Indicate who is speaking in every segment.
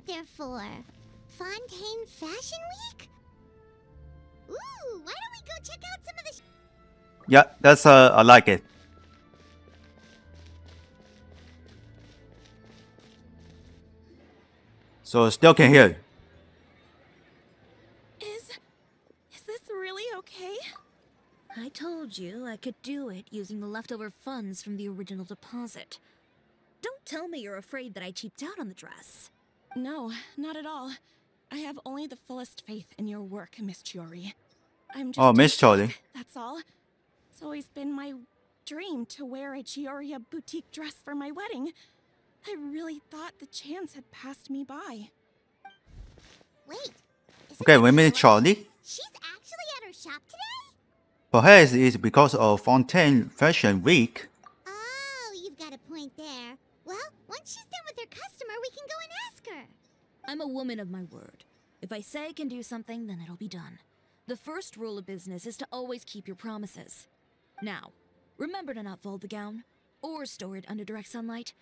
Speaker 1: there for? Fontaine Fashion Week? Ooh, why don't we go check out some of the...
Speaker 2: Yeah, that's I like it. So still can hear.
Speaker 3: Is this really okay? I told you I could do it using the leftover funds from the original deposit. Don't tell me you're afraid that I cheaped out on the dress. No, not at all. I have only the fullest faith in your work, Miss Chiroi. I'm just
Speaker 2: Miss Chiroi.
Speaker 3: that's all. It's always been my dream to wear a Chioria boutique dress for my wedding. I really thought the chance had passed me by.
Speaker 1: Wait.
Speaker 2: Okay, wait a minute, Charlie.
Speaker 1: She's actually at her shop today?
Speaker 2: Perhaps it's because of Fontaine Fashion Week.
Speaker 1: Oh, you've got a point there. Well, once she's done with her customer, we can go and ask her.
Speaker 3: I'm a woman of my word. If I say I can do something, then it'll be done. The first rule of business is to always keep your promises. Now, remember to not fold the gown, or store it under direct sunlight.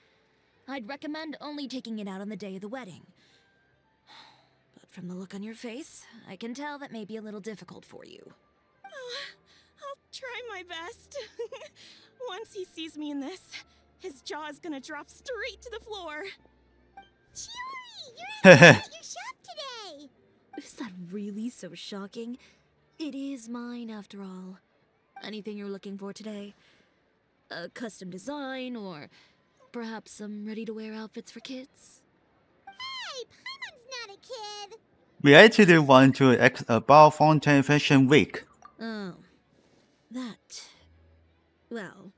Speaker 3: I'd recommend only taking it out on the day of the wedding. But from the look on your face, I can tell that may be a little difficult for you. I'll try my best. Once he sees me in this, his jaw is gonna drop straight to the floor.
Speaker 1: Chiroi, you're at your shop today.
Speaker 3: Is that really so shocking? It is mine, after all. Anything you're looking for today? A custom design, or perhaps some ready-to-wear outfits for kids?
Speaker 1: Hey, Paimon's not a kid.
Speaker 2: We actually want to ask about Fontaine Fashion Week.
Speaker 3: Oh, that. Well,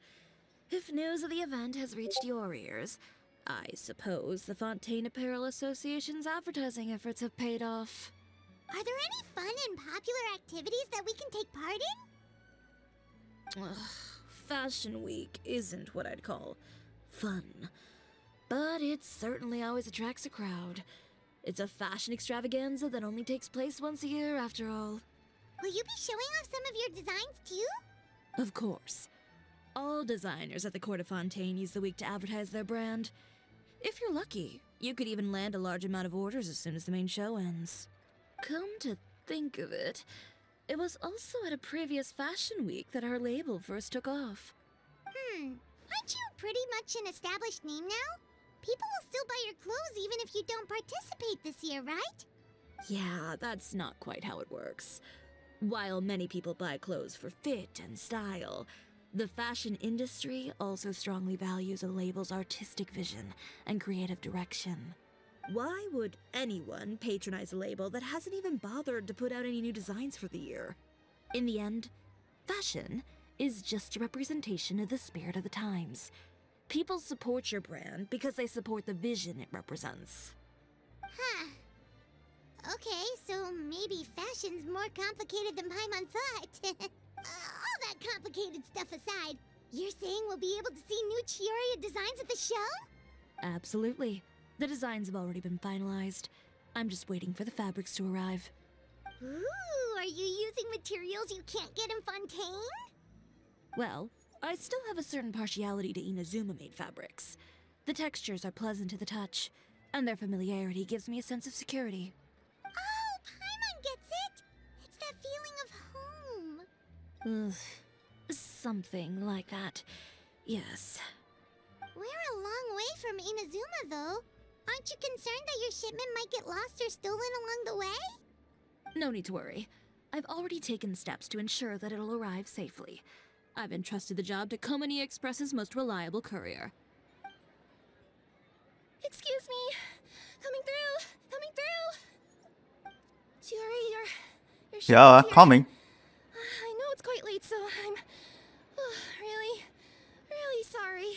Speaker 3: if news of the event has reached your ears, I suppose the Fontaine Apparel Association's advertising efforts have paid off.
Speaker 1: Are there any fun and popular activities that we can take part in?
Speaker 3: Ugh, Fashion Week isn't what I'd call fun. But it certainly always attracts a crowd. It's a fashion extravaganza that only takes place once a year, after all.
Speaker 1: Will you be showing off some of your designs, too?
Speaker 3: Of course. All designers at the Court of Fontaine use the week to advertise their brand. If you're lucky, you could even land a large amount of orders as soon as the main show ends. Come to think of it, it was also at a previous fashion week that our label first took off.
Speaker 1: Aren't you pretty much an established name now? People will still buy your clothes even if you don't participate this year, right?
Speaker 3: Yeah, that's not quite how it works. While many people buy clothes for fit and style, the fashion industry also strongly values a label's artistic vision and creative direction. Why would anyone patronize a label that hasn't even bothered to put out any new designs for the year? In the end, fashion is just a representation of the spirit of the times. People support your brand because they support the vision it represents.
Speaker 1: Huh. Okay, so maybe fashion's more complicated than Paimon thought. All that complicated stuff aside, you're saying we'll be able to see new Chioria designs at the show?
Speaker 3: Absolutely. The designs have already been finalized. I'm just waiting for the fabrics to arrive.
Speaker 1: Ooh, are you using materials you can't get in Fontaine?
Speaker 3: Well, I still have a certain partiality to Inazuma-made fabrics. The textures are pleasant to the touch, and their familiarity gives me a sense of security.
Speaker 1: Oh, Paimon gets it! It's that feeling of home.
Speaker 3: Ugh, something like that. Yes.
Speaker 1: We're a long way from Inazuma, though. Aren't you concerned that your shipment might get lost or stolen along the way?
Speaker 3: No need to worry. I've already taken steps to ensure that it'll arrive safely. I've entrusted the job to Komani Express's most reliable courier. Excuse me. Coming through. Chiroi, your
Speaker 2: Yeah,
Speaker 3: shipment's here.
Speaker 2: coming.
Speaker 3: I know it's quite late, so I'm really sorry.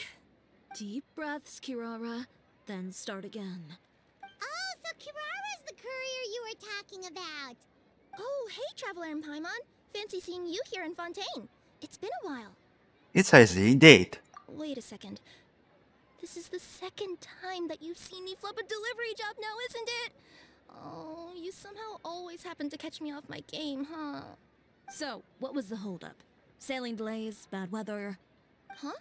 Speaker 3: Deep breaths, Kirara, then start again.
Speaker 1: Oh, so Kirara's the courier you were talking about.
Speaker 4: Oh, hey, Traveler in Paimon. Fancy seeing you here in Fontaine. It's been a while.
Speaker 2: It says indeed.
Speaker 4: Wait a second. This is the second time that you've seen me flub a delivery job now, isn't it? Oh, you somehow always happen to catch me off my game, huh?
Speaker 3: So, what was the holdup? Sailing delays, bad weather?
Speaker 4: Huh?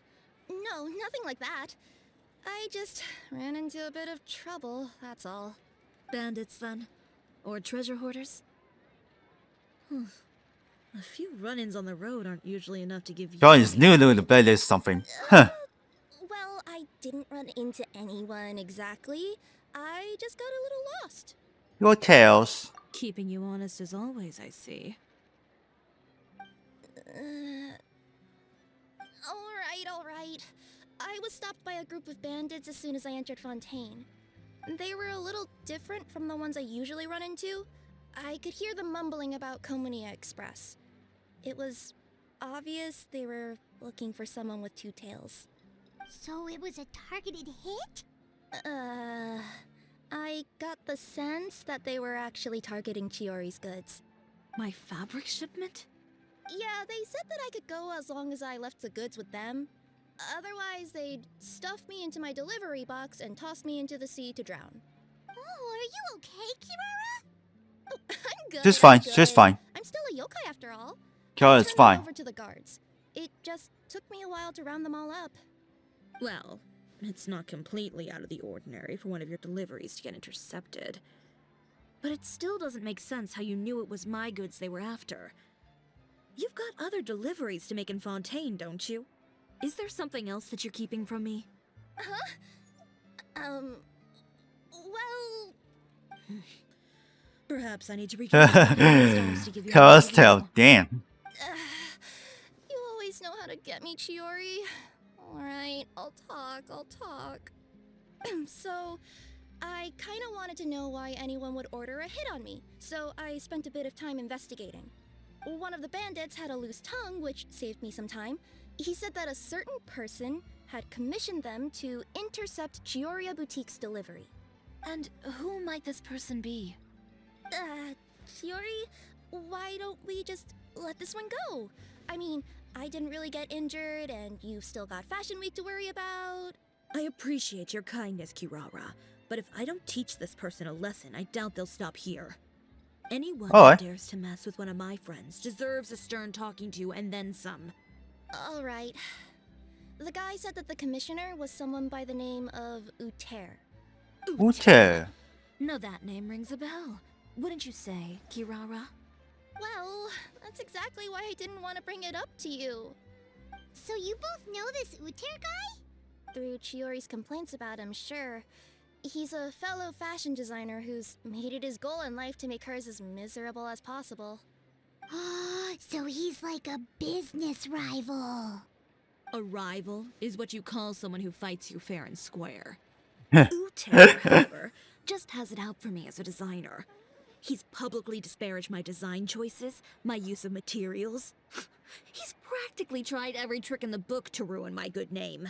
Speaker 4: No, nothing like that. I just ran into a bit of trouble, that's all.
Speaker 3: Bandits, then? Or treasure hoarders? A few run-ins on the road aren't usually enough to give you...
Speaker 2: Guys knew the bed is something. Huh.
Speaker 4: Well, I didn't run into anyone exactly. I just got a little lost.
Speaker 2: Your tails.
Speaker 3: Keeping you honest as always, I see.
Speaker 4: Alright. I was stopped by a group of bandits as soon as I entered Fontaine. They were a little different from the ones I usually run into. I could hear them mumbling about Komunia Express. It was obvious they were looking for someone with two tails.
Speaker 1: So it was a targeted hit?
Speaker 4: I got the sense that they were actually targeting Chiori's goods.
Speaker 3: My fabric shipment?
Speaker 4: Yeah, they said that I could go as long as I left the goods with them. Otherwise, they'd stuff me into my delivery box and toss me into the sea to drown.
Speaker 1: Oh, are you okay, Kirara?
Speaker 4: Oh, I'm good.
Speaker 2: She's fine.
Speaker 4: I'm good.
Speaker 2: She's fine.
Speaker 4: I'm still a yokai after all.
Speaker 2: Kara
Speaker 4: I
Speaker 2: is
Speaker 4: turned them
Speaker 2: fine.
Speaker 4: over to the guards. It just took me a while to round them all up.
Speaker 3: Well, it's not completely out of the ordinary for one of your deliveries to get intercepted. But it still doesn't make sense how you knew it was my goods they were after. You've got other deliveries to make in Fontaine, don't you? Is there something else that you're keeping from me?
Speaker 4: Well...
Speaker 3: Perhaps I need to reach out to the stars to give you
Speaker 2: Kara's
Speaker 3: more
Speaker 2: tail.
Speaker 3: info.
Speaker 2: Damn.
Speaker 4: You always know how to get me, Chiori. Alright, I'll talk. So, I kinda wanted to know why anyone would order a hit on me, so I spent a bit of time investigating. One of the bandits had a loose tongue, which saved me some time. He said that a certain person had commissioned them to intercept Chioria Boutique's delivery.
Speaker 3: And who might this person be?
Speaker 4: Chiori, why don't we just let this one go? I mean, I didn't really get injured, and you've still got Fashion Week to worry about.
Speaker 3: I appreciate your kindness, Kirara, but if I don't teach this person a lesson, I doubt they'll stop here. Anyone who dares to mess with one of my friends deserves a stern talking to and then some.
Speaker 4: Alright. The guy said that the commissioner was someone by the name of Uter.
Speaker 2: Ute.
Speaker 3: Now that name rings a bell. Wouldn't you say, Kirara?
Speaker 4: Well, that's exactly why I didn't want to bring it up to you.
Speaker 1: So you both know this Uter guy?
Speaker 4: Through Chiori's complaints about him, sure. He's a fellow fashion designer who's made it his goal in life to make hers as miserable as possible.
Speaker 1: So he's like a business rival.
Speaker 3: A rival is what you call someone who fights you fair and square.
Speaker 2: Heh.
Speaker 3: Ute, however, just has it out for me as a designer. He's publicly disparaged my design choices, my use of materials. He's practically tried every trick in the book to ruin my good name.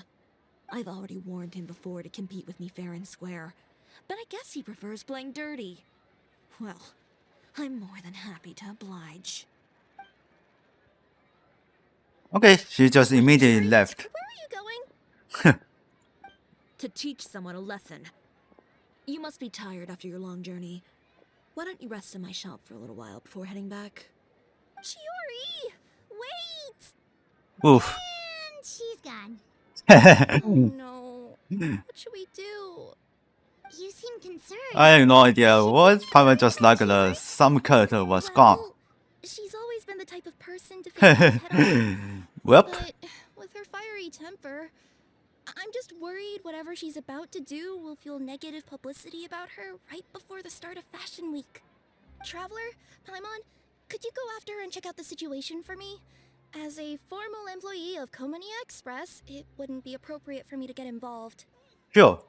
Speaker 3: I've already warned him before to compete with me fair and square, but I guess he prefers playing dirty. Well, I'm more than happy to oblige.
Speaker 2: Okay, she just immediately left.
Speaker 4: Where are you going?
Speaker 3: To teach someone a lesson. You must be tired after your long journey. Why don't you rest in my shop for a little while before heading back?
Speaker 4: Chiori! Wait!
Speaker 2: Oof.
Speaker 1: And she's gone.
Speaker 4: Oh no. What should we do?
Speaker 1: You seem concerned.
Speaker 2: I have no idea what. Probably just like some character was gone.
Speaker 4: Well, she's always been the type of person to face things head on.
Speaker 2: Well,
Speaker 4: But with her fiery temper, I'm just worried whatever she's about to do will fuel negative publicity about her right before the start of Fashion Week. Traveler, Paimon, could you go after her and check out the situation for me? As a formal employee of Komunia Express, it wouldn't be appropriate for me to get involved.
Speaker 2: sure.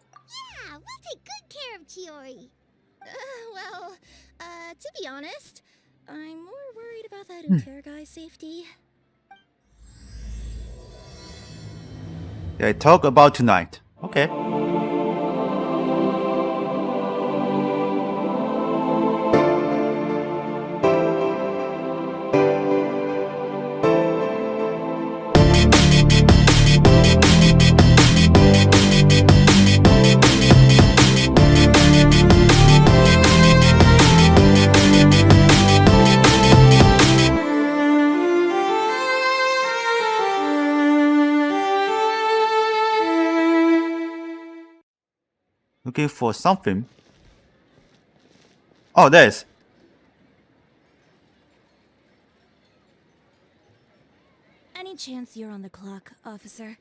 Speaker 1: Yeah, we'll take good care of Chiori.
Speaker 4: To be honest, I'm more worried about that Uter guy's safety.
Speaker 2: They talk about tonight. Okay. Looking for something. Oh, this.
Speaker 3: Any chance you're on the clock, officer?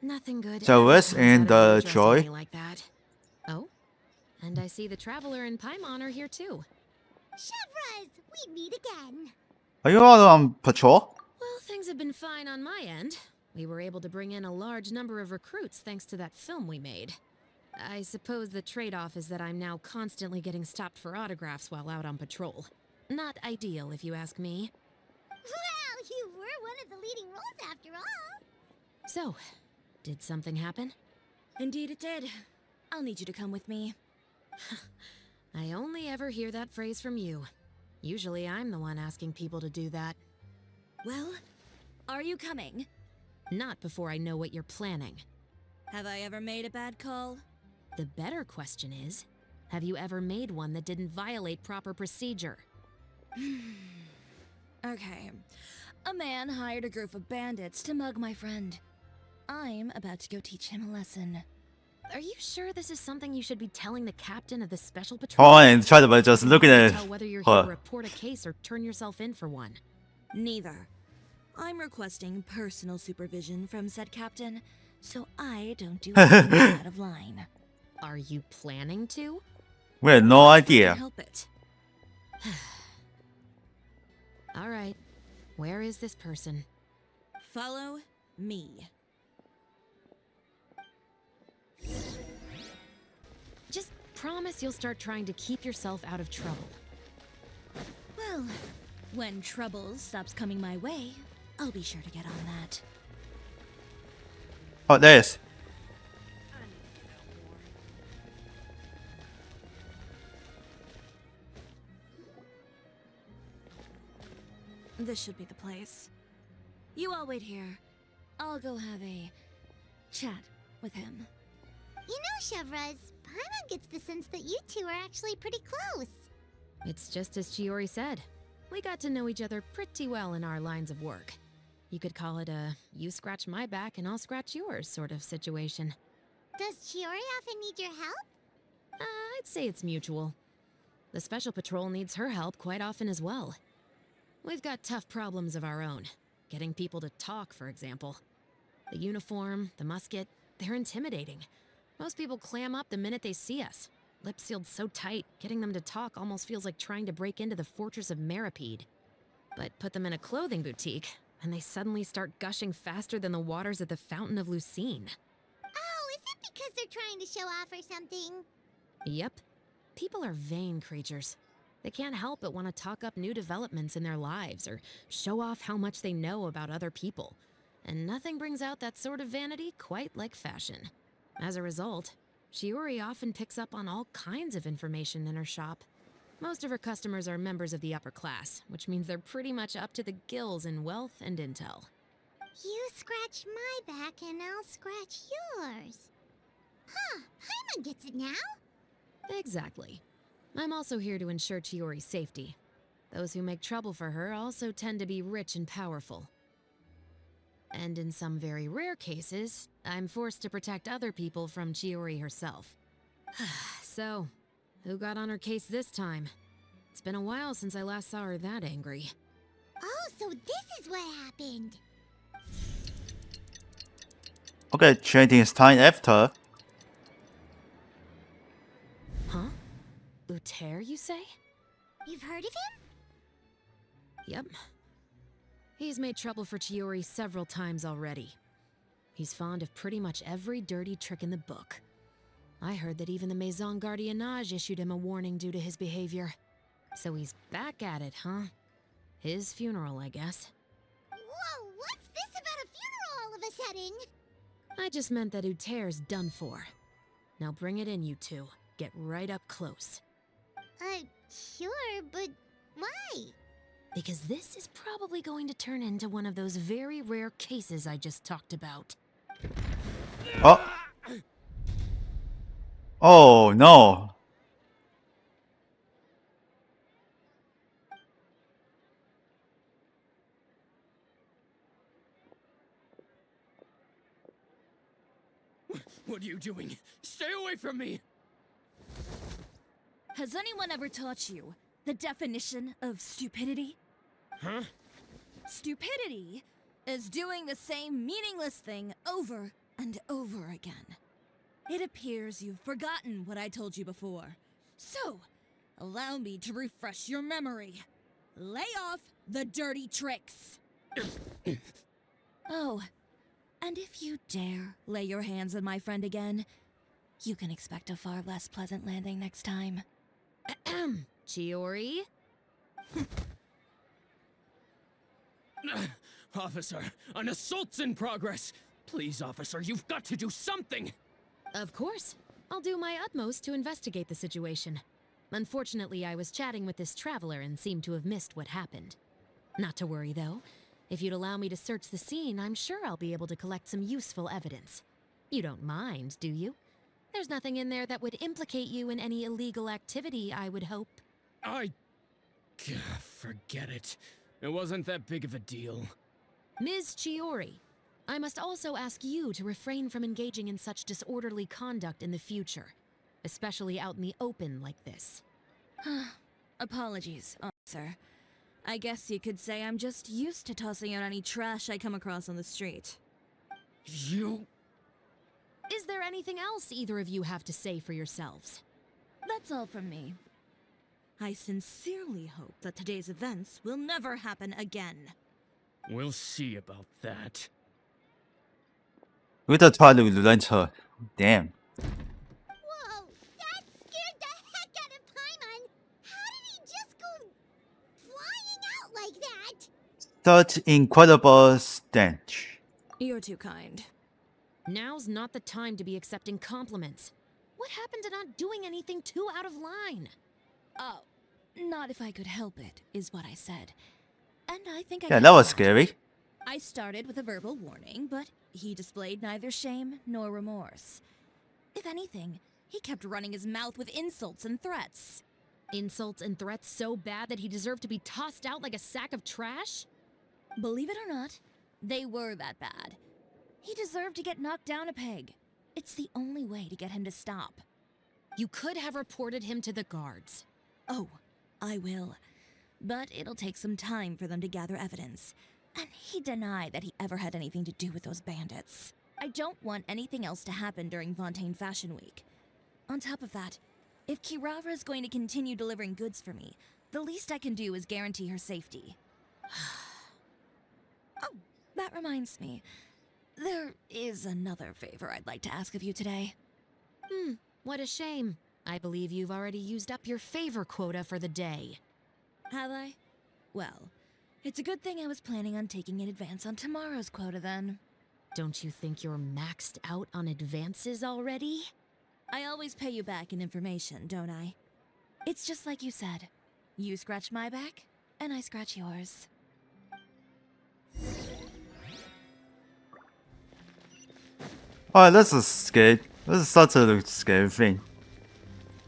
Speaker 3: Nothing good.
Speaker 2: So
Speaker 3: ever
Speaker 2: what's
Speaker 3: comes
Speaker 2: in
Speaker 3: out of
Speaker 2: the
Speaker 3: you addressing
Speaker 2: Chiroi?
Speaker 3: me like that. Oh, and I see the Traveler and Paimon are here too.
Speaker 1: Chevras, we meet again.
Speaker 2: Are you all on patrol?
Speaker 3: Well, things have been fine on my end. We were able to bring in a large number of recruits thanks to that film we made. I suppose the trade-off is that I'm now constantly getting stopped for autographs while out on patrol. Not ideal, if you ask me.
Speaker 1: Well, you were one of the leading roles after all.
Speaker 3: So, did something happen?
Speaker 4: Indeed it did. I'll need you to come with me.
Speaker 3: I only ever hear that phrase from you. Usually I'm the one asking people to do that.
Speaker 4: Well, are you coming?
Speaker 3: Not before I know what you're planning.
Speaker 4: Have I ever made a bad call?
Speaker 3: The better question is, have you ever made one that didn't violate proper procedure?
Speaker 4: Okay. A man hired a group of bandits to mug my friend. I'm about to go teach him a lesson.
Speaker 3: Are you sure this is something you should be telling the captain of the special patrol?
Speaker 2: Oh, and try to just looking at
Speaker 3: Tell whether you're here to
Speaker 2: her.
Speaker 3: report a case or turn yourself in for one.
Speaker 4: Neither. I'm requesting personal supervision from said captain, so I don't do anything out of line.
Speaker 3: Are you planning to?
Speaker 2: We had no
Speaker 4: If I can
Speaker 2: idea.
Speaker 4: help it.
Speaker 3: All right. Where is this person?
Speaker 4: Follow me.
Speaker 3: Just promise you'll start trying to keep yourself out of trouble.
Speaker 4: Well, when trouble stops coming my way, I'll be sure to get on that.
Speaker 2: Oh, this.
Speaker 4: This should be the place. You all wait here. I'll go have a chat with him.
Speaker 1: You know, Chevras, Paimon gets the sense that you two are actually pretty close.
Speaker 3: It's just as Chiroi said. We got to know each other pretty well in our lines of work. You could call it a you scratch my back and I'll scratch yours sort of situation.
Speaker 1: Does Chiroi often need your help?
Speaker 3: I'd say it's mutual. The Special Patrol needs her help quite often as well. We've got tough problems of our own. Getting people to talk, for example. The uniform, the musket, they're intimidating. Most people clam up the minute they see us. Lips sealed so tight, getting them to talk almost feels like trying to break into the fortress of Meripede. But put them in a clothing boutique, and they suddenly start gushing faster than the waters at the Fountain of Lucine.
Speaker 1: Oh, is it because they're trying to show off or something?
Speaker 3: Yep. People are vain creatures. They can't help but want to talk up new developments in their lives or show off how much they know about other people. And nothing brings out that sort of vanity quite like fashion. As a result, Chiroi often picks up on all kinds of information in her shop. Most of her customers are members of the upper class, which means they're pretty much up to the gills in wealth and intel.
Speaker 1: You scratch my back and I'll scratch yours. Huh, Paimon gets it now?
Speaker 3: Exactly. I'm also here to ensure Chiori's safety. Those who make trouble for her also tend to be rich and powerful. And in some very rare cases, I'm forced to protect other people from Chiroi herself. So, who got on her case this time? It's been a while since I last saw her that angry.
Speaker 1: Oh, so this is what happened.
Speaker 2: Okay, changing his time after.
Speaker 3: Huh? Uter, you say?
Speaker 1: You've heard of him?
Speaker 3: Yep. He's made trouble for Chiori several times already. He's fond of pretty much every dirty trick in the book. I heard that even the Maison Gardiennage issued him a warning due to his behavior. So he's back at it, huh? His funeral, I guess.
Speaker 1: Whoa, what's this about a funeral all of a sudden?
Speaker 3: I just meant that Uter's done for. Now bring it in, you two. Get right up close.
Speaker 1: Sure, but why?
Speaker 3: Because this is probably going to turn into one of those very rare cases I just talked about.
Speaker 2: Oh. Oh no.
Speaker 5: What are you doing? Stay away from me!
Speaker 3: Has anyone ever taught you the definition of stupidity?
Speaker 5: Huh?
Speaker 3: Stupidity is doing the same meaningless thing over and over again. It appears you've forgotten what I told you before. So, allow me to refresh your memory. Lay off the dirty tricks. Oh, and if you dare lay your hands on my friend again, you can expect a far less pleasant landing next time. Chiroi?
Speaker 5: Officer, an assault's in progress. Please, officer, you've got to do something.
Speaker 6: Of course. I'll do my utmost to investigate the situation. Unfortunately, I was chatting with this traveler and seemed to have missed what happened. Not to worry, though. If you'd allow me to search the scene, I'm sure I'll be able to collect some useful evidence. You don't mind, do you? There's nothing in there that would implicate you in any illegal activity, I would hope.
Speaker 5: Forget it. It wasn't that big of a deal.
Speaker 6: Ms. Chiroi, I must also ask you to refrain from engaging in such disorderly conduct in the future, especially out in the open like this.
Speaker 3: Apologies, officer. I guess you could say I'm just used to tossing out any trash I come across on the street.
Speaker 5: You...
Speaker 6: Is there anything else either of you have to say for yourselves?
Speaker 3: That's all from me. I sincerely hope that today's events will never happen again.
Speaker 5: We'll see about that.
Speaker 2: 有点突然的轮车 ，damn。
Speaker 1: Whoa, that scared the heck out of Paimon. How did he just go flying out like that?
Speaker 2: Such incredible stench.
Speaker 3: You're too kind.
Speaker 6: Now's not the time to be accepting compliments. What happened to not doing anything too out of line?
Speaker 3: Oh, not if I could help it, is what I said. And I think I
Speaker 2: Yeah,
Speaker 3: got
Speaker 2: that was
Speaker 3: that.
Speaker 2: scary.
Speaker 3: I started with a verbal warning, but he displayed neither shame nor remorse. If anything, he kept running his mouth with insults and threats.
Speaker 6: Insults and threats so bad that he deserved to be tossed out like a sack of trash?
Speaker 3: Believe it or not, they were that bad. He deserved to get knocked down a peg. It's the only way to get him to stop.
Speaker 6: You could have reported him to the guards.
Speaker 3: Oh, I will. But it'll take some time for them to gather evidence. And he denied that he ever had anything to do with those bandits. I don't want anything else to happen during Fontaine Fashion Week. On top of that, if Kirara is going to continue delivering goods for me, the least I can do is guarantee her safety. Oh, that reminds me. There is another favor I'd like to ask of you today.
Speaker 6: What a shame. I believe you've already used up your favor quota for the day.
Speaker 3: Have I? Well, it's a good thing I was planning on taking an advance on tomorrow's quota then.
Speaker 6: Don't you think you're maxed out on advances already?
Speaker 3: I always pay you back in information, don't I? It's just like you said. You scratch my back, and I scratch yours.
Speaker 2: Alright, this is scary. This is such a scary thing.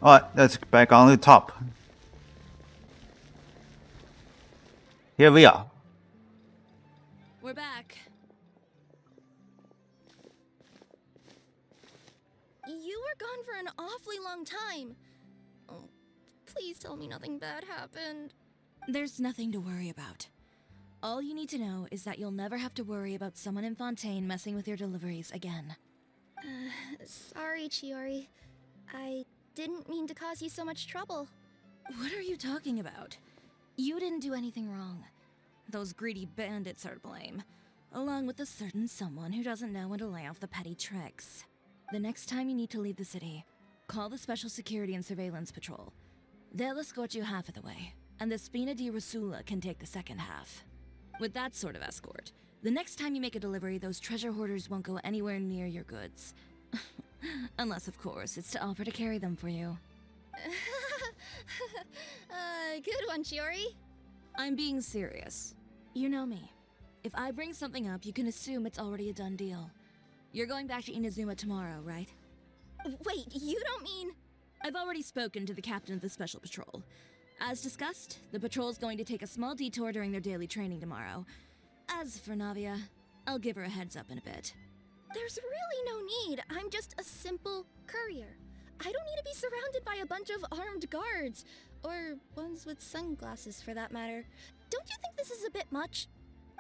Speaker 2: Alright, let's get back on the top. Here we are.
Speaker 3: We're back.
Speaker 4: You were gone for an awfully long time. Oh, please tell me nothing bad happened.
Speaker 3: There's nothing to worry about. All you need to know is that you'll never have to worry about someone in Fontaine messing with your deliveries again.
Speaker 4: Sorry, Chiroi. I didn't mean to cause you so much trouble.
Speaker 3: What are you talking about? You didn't do anything wrong. Those greedy bandits are to blame, along with a certain someone who doesn't know when to lay off the petty tricks. The next time you need to leave the city, call the Special Security and Surveillance Patrol. They'll escort you half of the way, and the Spina di Rosula can take the second half. With that sort of escort, the next time you make a delivery, those treasure hoarders won't go anywhere near your goods. Unless, of course, it's to offer to carry them for you.
Speaker 4: Good one, Chiroi.
Speaker 3: I'm being serious. You know me. If I bring something up, you can assume it's already a done deal. You're going back to Inazuma tomorrow, right?
Speaker 4: Wait, you don't mean...
Speaker 3: I've already spoken to the captain of the Special Patrol. As discussed, the patrol's going to take a small detour during their daily training tomorrow. As for Navia, I'll give her a heads up in a bit.
Speaker 4: There's really no need. I'm just a simple courier. I don't need to be surrounded by a bunch of armed guards. Or ones with sunglasses, for that matter. Don't you think this is a bit much?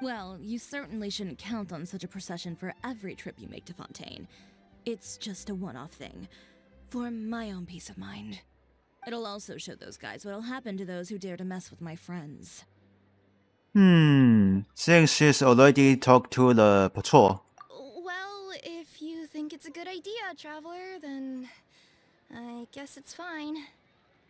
Speaker 3: Well, you certainly shouldn't count on such a procession for every trip you make to Fontaine. It's just a one-off thing, for my own peace of mind. It'll also show those guys what'll happen to those who dare to mess with my friends.
Speaker 2: Since she's already talked to the patrol.
Speaker 4: Well, if you think it's a good idea, Traveler, then I guess it's fine.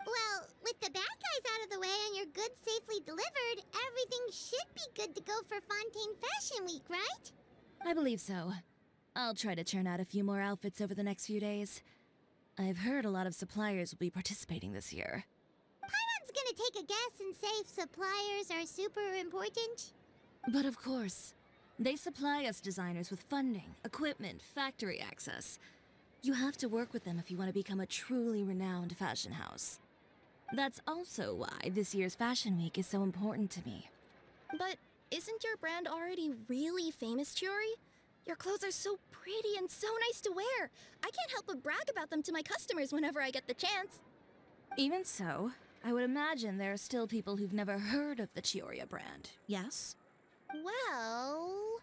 Speaker 1: Well, with the bad guys out of the way and your goods safely delivered, everything should be good to go for Fontaine Fashion Week, right?
Speaker 3: I believe so. I'll try to churn out a few more outfits over the next few days. I've heard a lot of suppliers will be participating this year.
Speaker 1: Paimon's gonna take a guess and say suppliers are super important.
Speaker 3: But of course, they supply us designers with funding, equipment, factory access. You have to work with them if you want to become a truly renowned fashion house. That's also why this year's Fashion Week is so important to me.
Speaker 4: But isn't your brand already really famous, Chiroi? Your clothes are so pretty and so nice to wear. I can't help but brag about them to my customers whenever I get the chance.
Speaker 3: Even so, I would imagine there are still people who've never heard of the Chioria brand, yes?
Speaker 4: Well,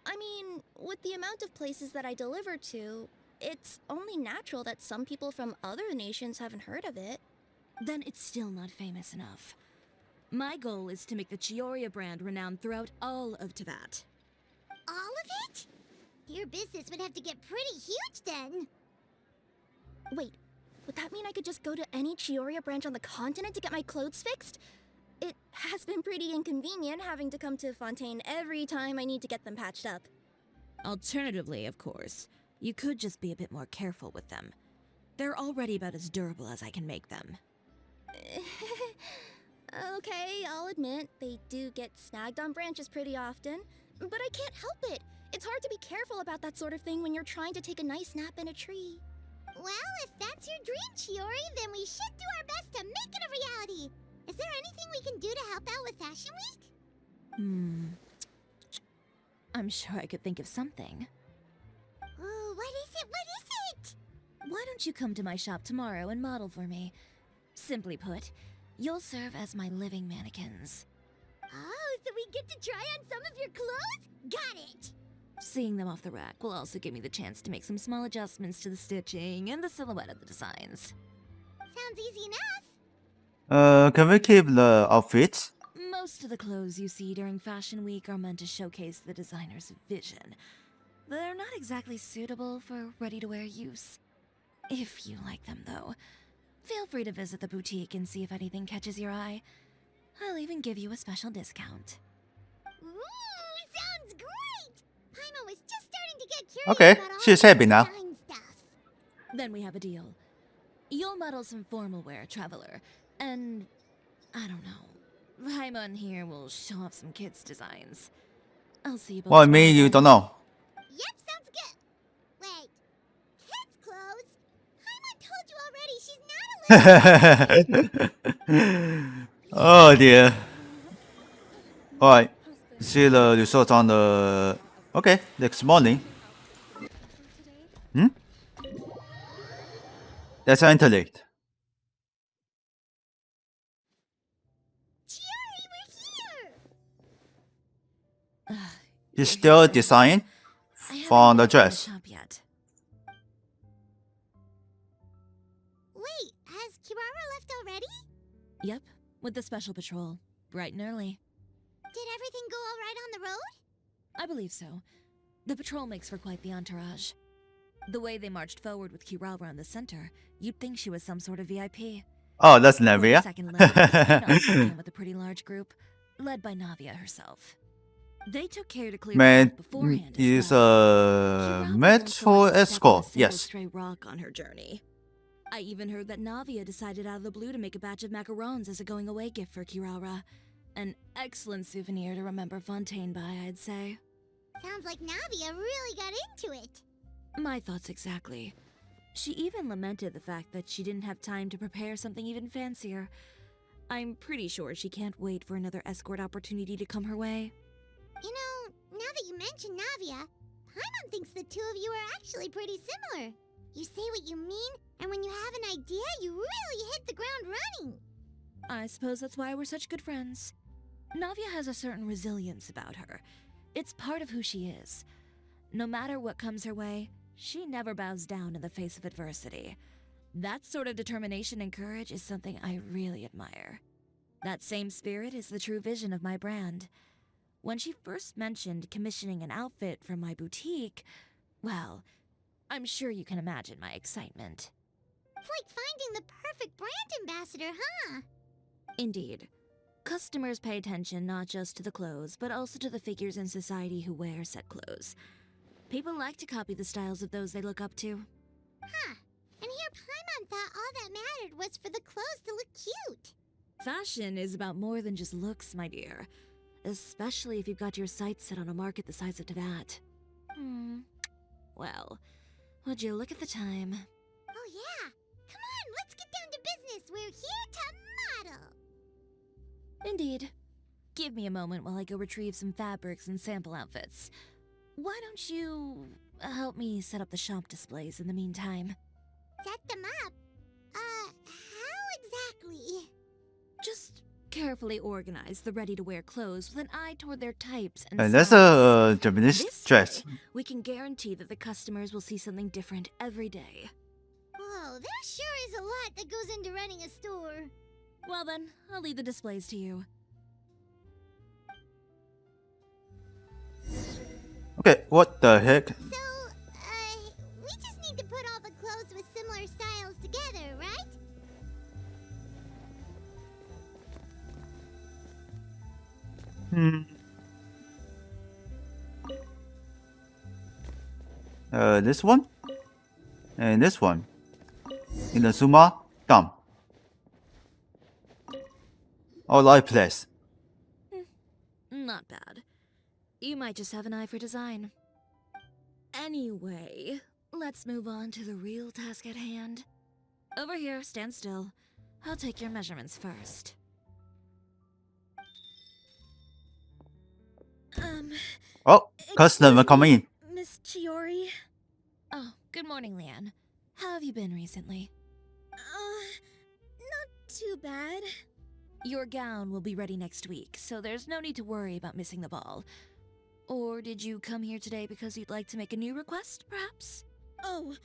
Speaker 4: I mean, with the amount of places that I deliver to, it's only natural that some people from other nations haven't heard of it.
Speaker 3: Then it's still not famous enough. My goal is to make the Chioria brand renowned throughout all of Teyvat.
Speaker 1: All of it? Your business would have to get pretty huge then.
Speaker 4: Wait, would that mean I could just go to any Chioria branch on the continent to get my clothes fixed? It has been pretty inconvenient having to come to Fontaine every time I need to get them patched up.
Speaker 3: Alternatively, of course, you could just be a bit more careful with them. They're already about as durable as I can make them.
Speaker 4: Okay, I'll admit, they do get snagged on branches pretty often, but I can't help it. It's hard to be careful about that sort of thing when you're trying to take a nice nap in a tree.
Speaker 1: Well, if that's your dream, Chiori, then we should do our best to make it a reality. Is there anything we can do to help out with Fashion Week?
Speaker 3: I'm sure I could think of something.
Speaker 1: Oh, what is it? What is it?
Speaker 3: Why don't you come to my shop tomorrow and model for me? Simply put, you'll serve as my living mannequins.
Speaker 1: Oh, so we get to try on some of your clothes? Got it!
Speaker 3: Seeing them off the rack will also give me the chance to make some small adjustments to the stitching and the silhouette of the designs.
Speaker 1: Sounds easy enough.
Speaker 2: Can we keep the outfits?
Speaker 3: Most of the clothes you see during Fashion Week are meant to showcase the designer's vision. They're not exactly suitable for ready-to-wear use. If you like them, though, feel free to visit the boutique and see if anything catches your eye. I'll even give you a special discount.
Speaker 1: Ooh, sounds great! Paimon was just starting to get curious
Speaker 2: Okay,
Speaker 1: about all
Speaker 2: she's
Speaker 1: the
Speaker 2: happy now.
Speaker 1: design stuff.
Speaker 3: Then we have a deal. You'll model some formal wear, Traveler, and I don't know. Paimon here will show off some kids' designs. I'll see you both.
Speaker 2: Well, I mean, you don't know.
Speaker 1: Yep, sounds good. Wait, kids' clothes? Paimon told you already she's not a
Speaker 2: Oh dear. Alright. See the results on the... Okay, next morning. That's intellect.
Speaker 1: Chiori, we're here!
Speaker 2: You still design
Speaker 3: I haven't
Speaker 2: from the
Speaker 3: looked in
Speaker 2: dress.
Speaker 3: shop yet.
Speaker 1: Wait, has Kirara left already?
Speaker 3: Yep, with the special patrol, bright and early.
Speaker 1: Did everything go all right on the road?
Speaker 3: I believe so. The patrol makes for quite the entourage. The way they marched forward with Kirara in the center, you'd think she was some sort of VIP.
Speaker 2: Oh, that's
Speaker 3: With the
Speaker 2: Navia.
Speaker 3: second level, they also came with a pretty large group, led by Navia herself. They took care to clear
Speaker 2: Man,
Speaker 3: the path beforehand. as
Speaker 2: is
Speaker 3: well.
Speaker 2: a
Speaker 3: Kirara
Speaker 2: metro
Speaker 3: won't let us step on a
Speaker 2: escort.
Speaker 3: single
Speaker 2: Yes.
Speaker 3: stray rock on her journey. I even heard that Navia decided out of the blue to make a batch of macarons as a going-away gift for Kirara. An excellent souvenir to remember Fontaine by, I'd say.
Speaker 1: Sounds like Navia really got into it.
Speaker 3: My thoughts exactly. She even lamented the fact that she didn't have time to prepare something even fancier. I'm pretty sure she can't wait for another escort opportunity to come her way.
Speaker 1: You know, now that you mention Navia, Paimon thinks the two of you are actually pretty similar. You say what you mean, And when you have an idea, you really hit the ground running.
Speaker 3: I suppose that's why we're such good friends. Navia has a certain resilience about her. It's part of who she is. No matter what comes her way, she never bows down in the face of adversity. That sort of determination and courage is something I really admire. That same spirit is the true vision of my brand. When she first mentioned commissioning an outfit from my boutique, well, I'm sure you can imagine my excitement.
Speaker 1: It's like finding the perfect brand ambassador, huh?
Speaker 3: Indeed. Customers pay attention not just to the clothes, but also to the figures in society who wear said clothes. People like to copy the styles of those they look up to.
Speaker 1: Huh. And here Paimon thought all that mattered was for the clothes to look cute.
Speaker 3: Fashion is about more than just looks, my dear. Especially if you've got your sights set on a market the size of Teyvat. Well, would you look at the time?
Speaker 1: Oh yeah. Come on, let's get down to business. We're here to model.
Speaker 3: Indeed. Give me a moment while I go retrieve some fabrics and sample outfits. Why don't you help me set up the shop displays in the meantime?
Speaker 1: Set them up? How exactly?
Speaker 3: Just carefully organize the ready-to-wear clothes with an eye toward their types and
Speaker 2: And that's
Speaker 3: sizes.
Speaker 2: a Japanese
Speaker 3: This
Speaker 2: dress.
Speaker 3: way, we can guarantee that the customers will see something different every day.
Speaker 1: Whoa, there sure is a lot that goes into running a store.
Speaker 3: Well then, I'll leave the displays to you.
Speaker 2: Okay, what the heck?
Speaker 1: So, we just need to put all the clothes with similar styles together, right?
Speaker 2: This one? And this one. Inazuma, thumb. All right, place.
Speaker 3: Not bad. You might just have an eye for design. Anyway, let's move on to the real task at hand. Over here, stand still. I'll take your measurements first.
Speaker 2: Oh, customer coming in.
Speaker 4: Miss Chiroi?
Speaker 3: Oh, good morning, Leanne. How have you been recently?
Speaker 4: Not too bad.
Speaker 3: Your gown will be ready next week, so there's no need to worry about missing the ball. Or did you come here today because you'd like to make a new request, perhaps?
Speaker 4: Oh,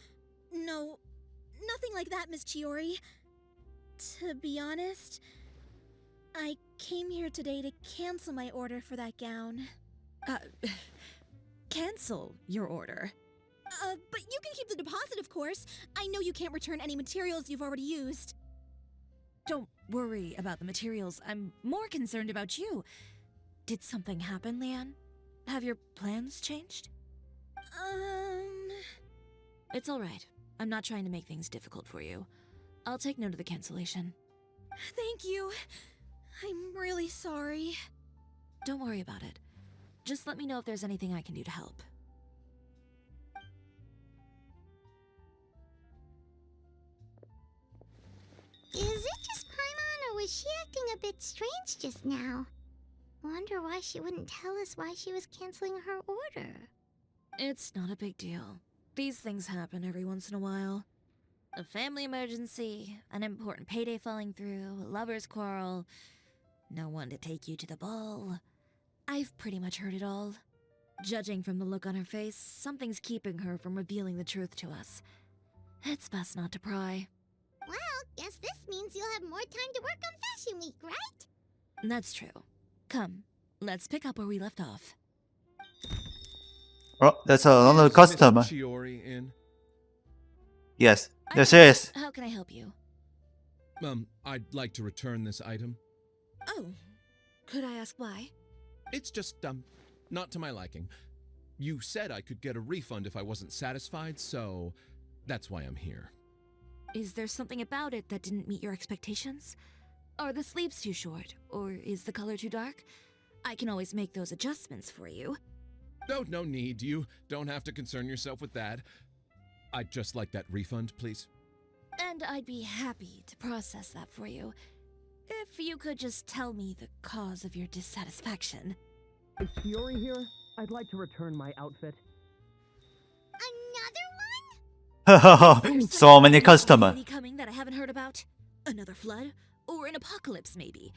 Speaker 4: no. Nothing like that, Miss Chiroi. To be honest, I came here today to cancel my order for that gown.
Speaker 3: Cancel your order.
Speaker 4: But you can keep the deposit, of course. I know you can't return any materials you've already used.
Speaker 3: Don't worry about the materials. I'm more concerned about you. Did something happen, Leanne? Have your plans changed? It's all right. I'm not trying to make things difficult for you. I'll take note of the cancellation.
Speaker 4: Thank you. I'm really sorry.
Speaker 3: Don't worry about it. Just let me know if there's anything I can do to help.
Speaker 1: Is it just Paimon, or was she acting a bit strange just now? Wonder why she wouldn't tell us why she was canceling her order.
Speaker 3: It's not a big deal. These things happen every once in a while. A family emergency, an important payday falling through, a lover's quarrel, no one to take you to the ball. I've pretty much heard it all. Judging from the look on her face, something's keeping her from revealing the truth to us. It's best not to pry.
Speaker 1: Well, guess this means you'll have more time to work on Fashion Week, right?
Speaker 3: That's true. Come, let's pick up where we left off.
Speaker 2: Oh, that's another
Speaker 5: Is
Speaker 2: customer.
Speaker 5: Miss Chiroi in?
Speaker 2: Yes, yes, yes.
Speaker 3: How can I help you?
Speaker 5: I'd like to return this item.
Speaker 3: Oh, could I ask why?
Speaker 5: It's just, not to my liking. You said I could get a refund if I wasn't satisfied, so that's why I'm here.
Speaker 3: Is there something about it that didn't meet your expectations? Are the sleeves too short, or is the color too dark? I can always make those adjustments for you.
Speaker 5: Oh, no need. You don't have to concern yourself with that. I'd just like that refund, please.
Speaker 3: And I'd be happy to process that for you. If you could just tell me the cause of your dissatisfaction.
Speaker 7: Is Chiroi here? I'd like to return my outfit.
Speaker 2: So many customers.
Speaker 3: Any coming that I haven't heard about? Another flood? Or an apocalypse, maybe?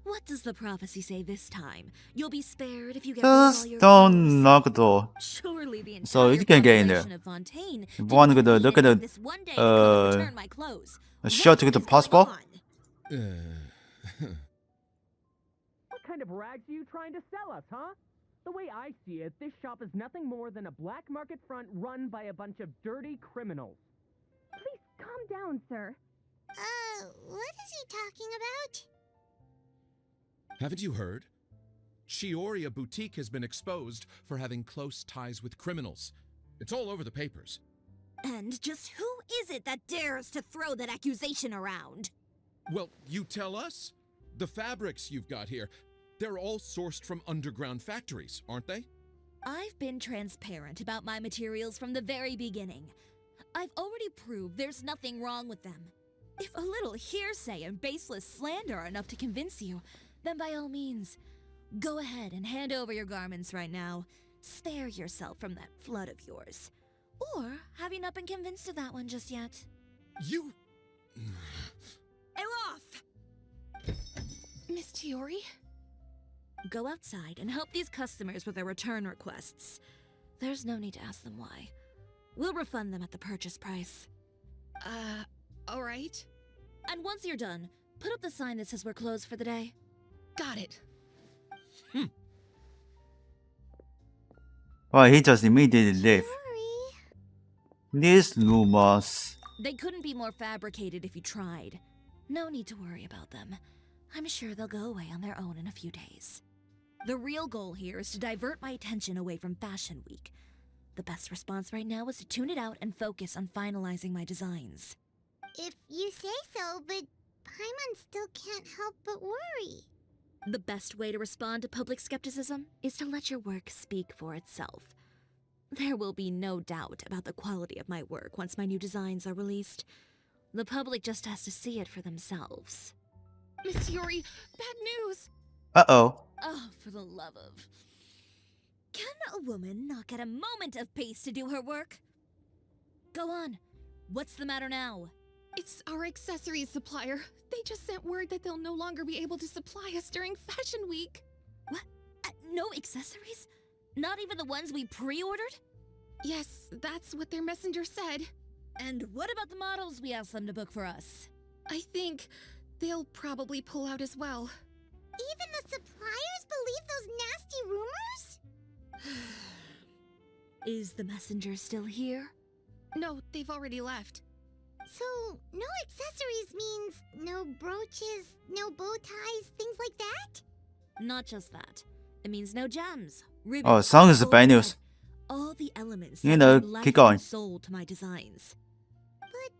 Speaker 3: What does the prophecy say this time? You'll be spared if you get rid of all
Speaker 2: Just
Speaker 3: your
Speaker 2: don't
Speaker 3: clothes.
Speaker 2: knock the door.
Speaker 3: Surely the entire
Speaker 2: So you can get in there.
Speaker 3: population of Fontaine
Speaker 2: If you
Speaker 3: didn't
Speaker 2: want to
Speaker 3: convene
Speaker 2: look at
Speaker 3: in
Speaker 2: the
Speaker 3: this one day to come and return my clothes.
Speaker 2: shot to
Speaker 3: What
Speaker 2: get the
Speaker 3: is going
Speaker 2: passport.
Speaker 3: on?
Speaker 7: What kind of rags are you trying to sell us, huh? The way I see it, this shop is nothing more than a black market front run by a bunch of dirty criminals.
Speaker 4: Please calm down, sir.
Speaker 1: What is he talking about?
Speaker 5: Haven't you heard? Chiroi Boutique has been exposed for having close ties with criminals. It's all over the papers.
Speaker 3: And just who is it that dares to throw that accusation around?
Speaker 5: Well, you tell us. The fabrics you've got here, they're all sourced from underground factories, aren't they?
Speaker 3: I've been transparent about my materials from the very beginning. I've already proved there's nothing wrong with them. If a little hearsay and baseless slander are enough to convince you, then by all means, go ahead and hand over your garments right now. Spare yourself from that flood of yours. Or have you not been convinced of that one just yet?
Speaker 5: You...
Speaker 3: Elof!
Speaker 4: Miss Chiroi?
Speaker 3: Go outside and help these customers with their return requests. There's no need to ask them why. We'll refund them at the purchase price.
Speaker 4: Alright.
Speaker 3: And once you're done, put up the sign that says we're closed for the day.
Speaker 4: Got it.
Speaker 2: Well, he just immediately left.
Speaker 1: Sorry.
Speaker 2: These rumors.
Speaker 3: They couldn't be more fabricated if you tried. No need to worry about them. I'm sure they'll go away on their own in a few days. The real goal here is to divert my attention away from Fashion Week. The best response right now is to tune it out and focus on finalizing my designs.
Speaker 1: If you say so, but Paimon still can't help but worry.
Speaker 3: The best way to respond to public skepticism is to let your work speak for itself. There will be no doubt about the quality of my work once my new designs are released. The public just has to see it for themselves.
Speaker 4: Miss Chiroi, bad news!
Speaker 2: Uh-oh.
Speaker 3: Oh, for the love of... Can a woman not get a moment of peace to do her work? Go on. What's the matter now?
Speaker 4: It's our accessories supplier. They just sent word that they'll no longer be able to supply us during Fashion Week.
Speaker 3: What? No accessories? Not even the ones we pre-ordered?
Speaker 4: Yes, that's what their messenger said.
Speaker 3: And what about the models we asked them to book for us?
Speaker 4: I think they'll probably pull out as well.
Speaker 1: Even the suppliers believe those nasty rumors?
Speaker 3: Is the messenger still here?
Speaker 4: No, they've already left.
Speaker 1: So, no accessories means no brooches, no bow ties, things like that?
Speaker 3: Not just that. It means no gems, ribbons,
Speaker 2: Oh, sounds
Speaker 3: gold
Speaker 2: bad news.
Speaker 3: thread, all the elements
Speaker 2: You
Speaker 3: that
Speaker 2: know,
Speaker 3: bring life
Speaker 2: keep going.
Speaker 3: and soul to my designs.
Speaker 1: But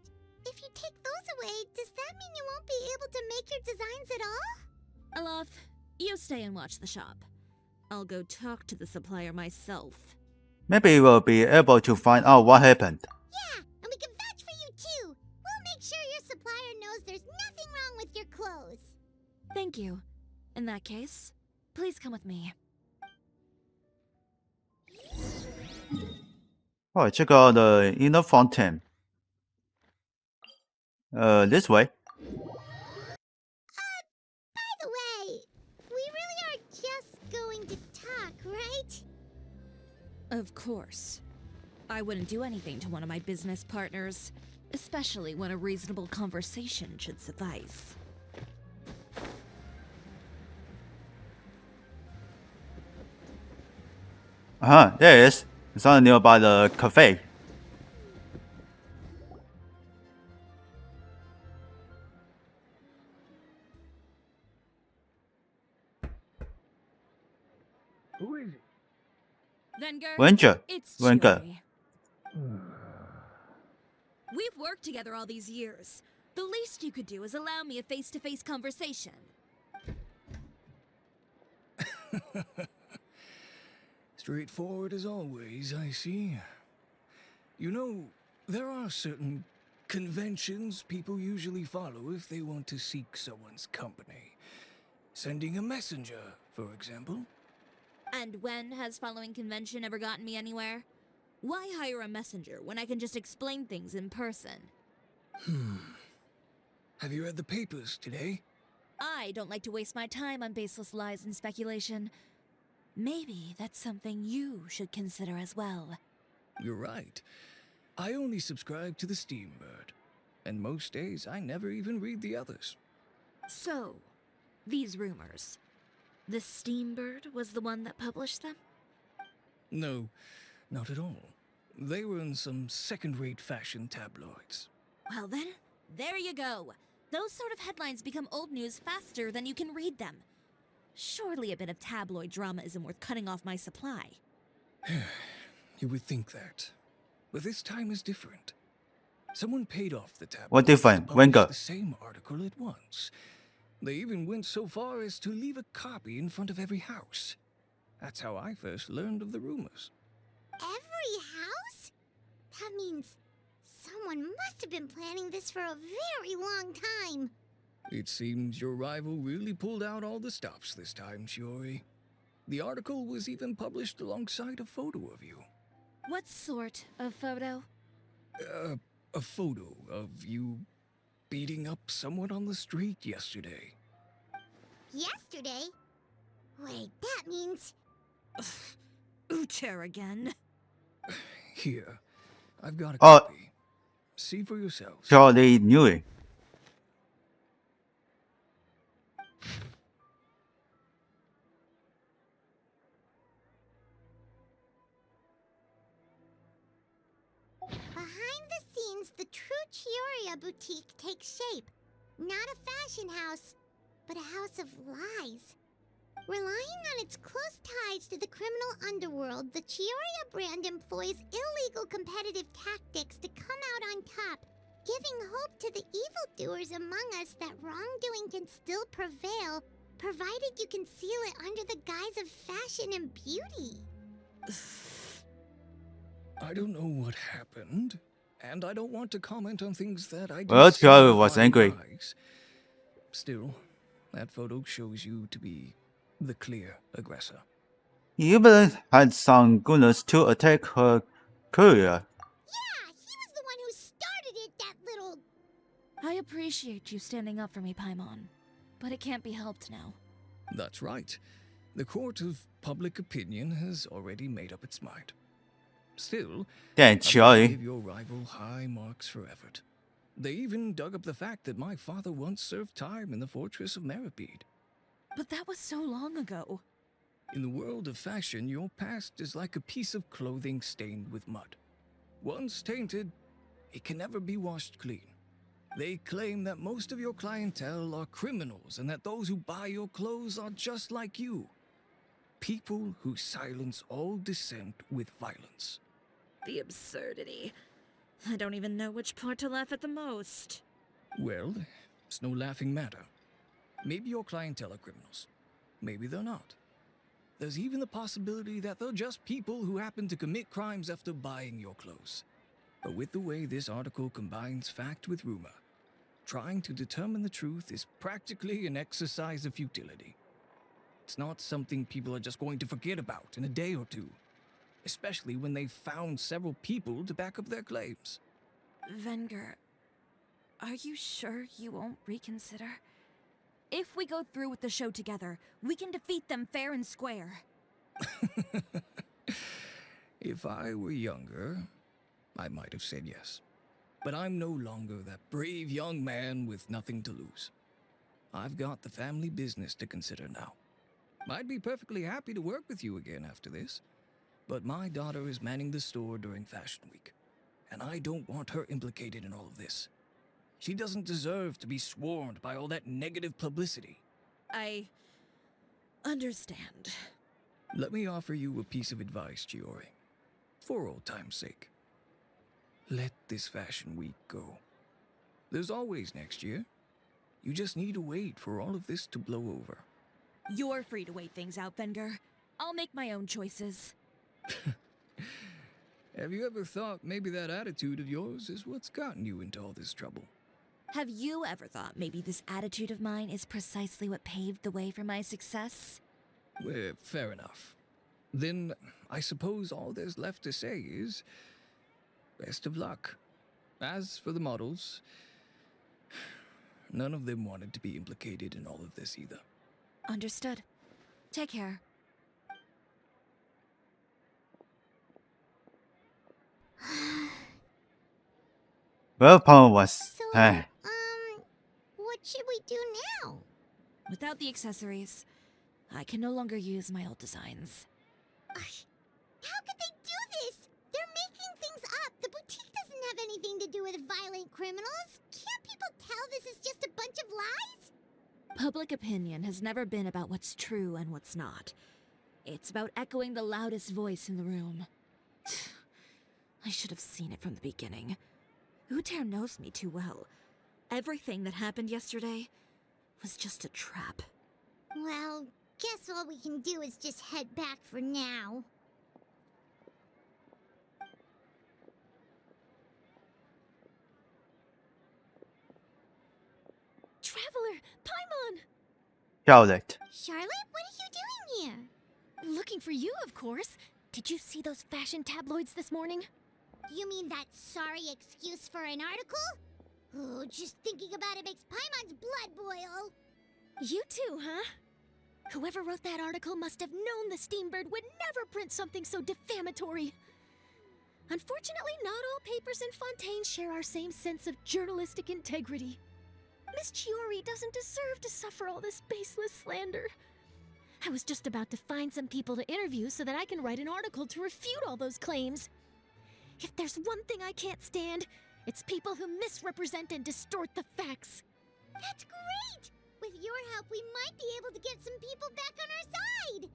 Speaker 1: if you take those away, does that mean you won't be able to make your designs at all?
Speaker 3: Alof, you stay and watch the shop. I'll go talk to the supplier myself.
Speaker 2: Maybe we'll be able to find out what happened.
Speaker 1: Yeah, and we can vouch for you too. We'll make sure your supplier knows there's nothing wrong with your clothes.
Speaker 3: Thank you. In that case, please come with me.
Speaker 2: 哦，check out the inner fountain. This way.
Speaker 1: By the way, we really are just going to talk, right?
Speaker 3: Of course. I wouldn't do anything to one of my business partners, especially when a reasonable conversation should suffice.
Speaker 2: There it is. It's on nearby the cafe.
Speaker 7: Who is it?
Speaker 3: Venger,
Speaker 2: Venger.
Speaker 3: it's
Speaker 2: Venger.
Speaker 3: Chiroi. We've worked together all these years. The least you could do is allow me a face-to-face conversation.
Speaker 8: Straightforward as always, I see. You know, there are certain conventions people usually follow if they want to seek someone's company. Sending a messenger, for example.
Speaker 3: And when has following convention ever gotten me anywhere? Why hire a messenger when I can just explain things in person?
Speaker 8: Have you read the papers today?
Speaker 3: I don't like to waste my time on baseless lies and speculation. Maybe that's something you should consider as well.
Speaker 8: You're right. I only subscribe to the Steambird. And most days, I never even read the others.
Speaker 3: So, these rumors. The Steambird was the one that published them?
Speaker 8: No, not at all. They were in some second-rate fashion tabloids.
Speaker 3: Well then, there you go. Those sort of headlines become old news faster than you can read them. Surely a bit of tabloid drama isn't worth cutting off my supply.
Speaker 8: You would think that. But this time is different. Someone paid off the tabloids
Speaker 2: What different?
Speaker 8: to publish
Speaker 2: Venga.
Speaker 8: the same article at once. They even went so far as to leave a copy in front of every house. That's how I first learned of the rumors.
Speaker 1: Every house? That means someone must have been planning this for a very long time.
Speaker 8: It seems your rival really pulled out all the stops this time, Chiroi. The article was even published alongside a photo of you.
Speaker 3: What sort of photo?
Speaker 8: A photo of you beating up someone on the street yesterday.
Speaker 1: Yesterday? Wait, that means...
Speaker 3: Ucher again.
Speaker 8: Here, I've got a
Speaker 2: Oh.
Speaker 8: copy. See for yourselves.
Speaker 2: She already knew it.
Speaker 1: Behind the scenes, the true Chioria boutique takes shape. Not a fashion house, but a house of lies. Relying on its close ties to the criminal underworld, the Chioria brand employs illegal competitive tactics to come out on top, giving hope to the evildoers among us that wrongdoing can still prevail, provided you conceal it under the guise of fashion and beauty.
Speaker 8: I don't know what happened, and I don't want to comment on things that I didn't
Speaker 2: Well,
Speaker 8: see
Speaker 2: Chloe
Speaker 8: with
Speaker 2: was
Speaker 8: my
Speaker 2: angry.
Speaker 8: eyes. Still, that photo shows you to be the clear aggressor.
Speaker 2: He even had some goodness to attack her courier.
Speaker 1: Yeah, he was the one who started it, that little...
Speaker 3: I appreciate you standing up for me, Paimon. But it can't be helped now.
Speaker 8: That's right. The court of public opinion has already made up its mind. Still,
Speaker 2: Then
Speaker 8: I
Speaker 2: Chloe.
Speaker 8: give your rival high marks for effort. They even dug up the fact that my father once served time in the fortress of Meripede.
Speaker 3: But that was so long ago.
Speaker 8: In the world of fashion, your past is like a piece of clothing stained with mud. Once tainted, it can never be washed clean. They claim that most of your clientele are criminals and that those who buy your clothes are just like you. People who silence all dissent with violence.
Speaker 3: The absurdity. I don't even know which part to laugh at the most.
Speaker 8: Well, it's no laughing matter. Maybe your clientele are criminals. Maybe they're not. There's even the possibility that they're just people who happen to commit crimes after buying your clothes. But with the way this article combines fact with rumor, trying to determine the truth is practically an exercise of futility. It's not something people are just going to forget about in a day or two, especially when they've found several people to back up their claims.
Speaker 3: Venger, are you sure you won't reconsider? If we go through with the show together, we can defeat them fair and square.
Speaker 8: If I were younger, I might have said yes. But I'm no longer that brave young man with nothing to lose. I've got the family business to consider now. I'd be perfectly happy to work with you again after this, but my daughter is manning the store during Fashion Week, and I don't want her implicated in all of this. She doesn't deserve to be swarmed by all that negative publicity.
Speaker 3: I understand.
Speaker 8: Let me offer you a piece of advice, Chiroi. For old time's sake. Let this Fashion Week go. There's always next year. You just need to wait for all of this to blow over.
Speaker 3: You're free to wait things out, Venger. I'll make my own choices.
Speaker 8: Have you ever thought maybe that attitude of yours is what's gotten you into all this trouble?
Speaker 3: Have you ever thought maybe this attitude of mine is precisely what paved the way for my success?
Speaker 8: Well, fair enough. Then I suppose all there's left to say is best of luck. As for the models, none of them wanted to be implicated in all of this either.
Speaker 3: Understood. Take care.
Speaker 2: Well, Palmer was.
Speaker 1: So,
Speaker 2: Hey.
Speaker 1: what should we do now?
Speaker 3: Without the accessories, I can no longer use my old designs.
Speaker 1: How could they do this? They're making things up. The boutique doesn't have anything to do with violent criminals. Can't people tell this is just a bunch of lies?
Speaker 3: Public opinion has never been about what's true and what's not. It's about echoing the loudest voice in the room. I should have seen it from the beginning. Uter knows me too well. Everything that happened yesterday was just a trap.
Speaker 1: Well, guess all we can do is just head back for now.
Speaker 4: Traveler, Paimon!
Speaker 2: Charlotte.
Speaker 1: Charlotte, what are you doing here?
Speaker 6: Looking for you, of course. Did you see those fashion tabloids this morning?
Speaker 1: You mean that sorry excuse for an article? Oh, just thinking about it makes Paimon's blood boil.
Speaker 6: You too, huh? Whoever wrote that article must have known the Steambird would never print something so defamatory. Unfortunately, not all papers in Fontaine share our same sense of journalistic integrity. Miss Chiroi doesn't deserve to suffer all this baseless slander. I was just about to find some people to interview so that I can write an article to refute all those claims. If there's one thing I can't stand, it's people who misrepresent and distort the facts.
Speaker 1: That's great! With your help, we might be able to get some people back on our side!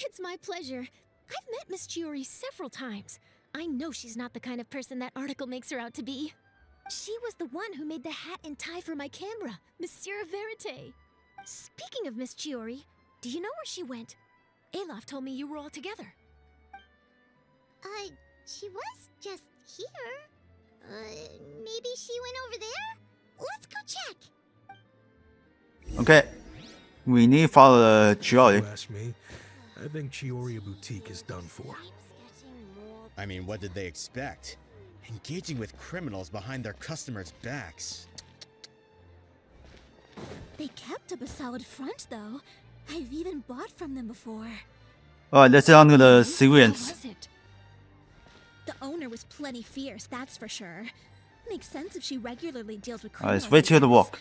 Speaker 6: It's my pleasure. I've met Miss Chiroi several times. I know she's not the kind of person that article makes her out to be. She was the one who made the hat and tie for my camera, Monsieur Verite. Speaking of Miss Chiroi, do you know where she went? Alof told me you were all together.
Speaker 1: She was just here. Maybe she went over there? Let's go check.
Speaker 2: Okay. We need to follow the Chiroi.
Speaker 9: If you ask me, I think Chioria Boutique is done for.
Speaker 10: I mean, what did they expect? Engaging with criminals behind their customers' backs.
Speaker 4: They kept up a solid front, though. I've even bought from them before.
Speaker 2: Alright, let's get on to the
Speaker 4: What
Speaker 2: civilians.
Speaker 4: was it? The owner was plenty fierce, that's for sure. Makes sense if she regularly deals with
Speaker 2: Alright,
Speaker 4: criminals.
Speaker 2: let's wait till the
Speaker 4: I
Speaker 2: walk.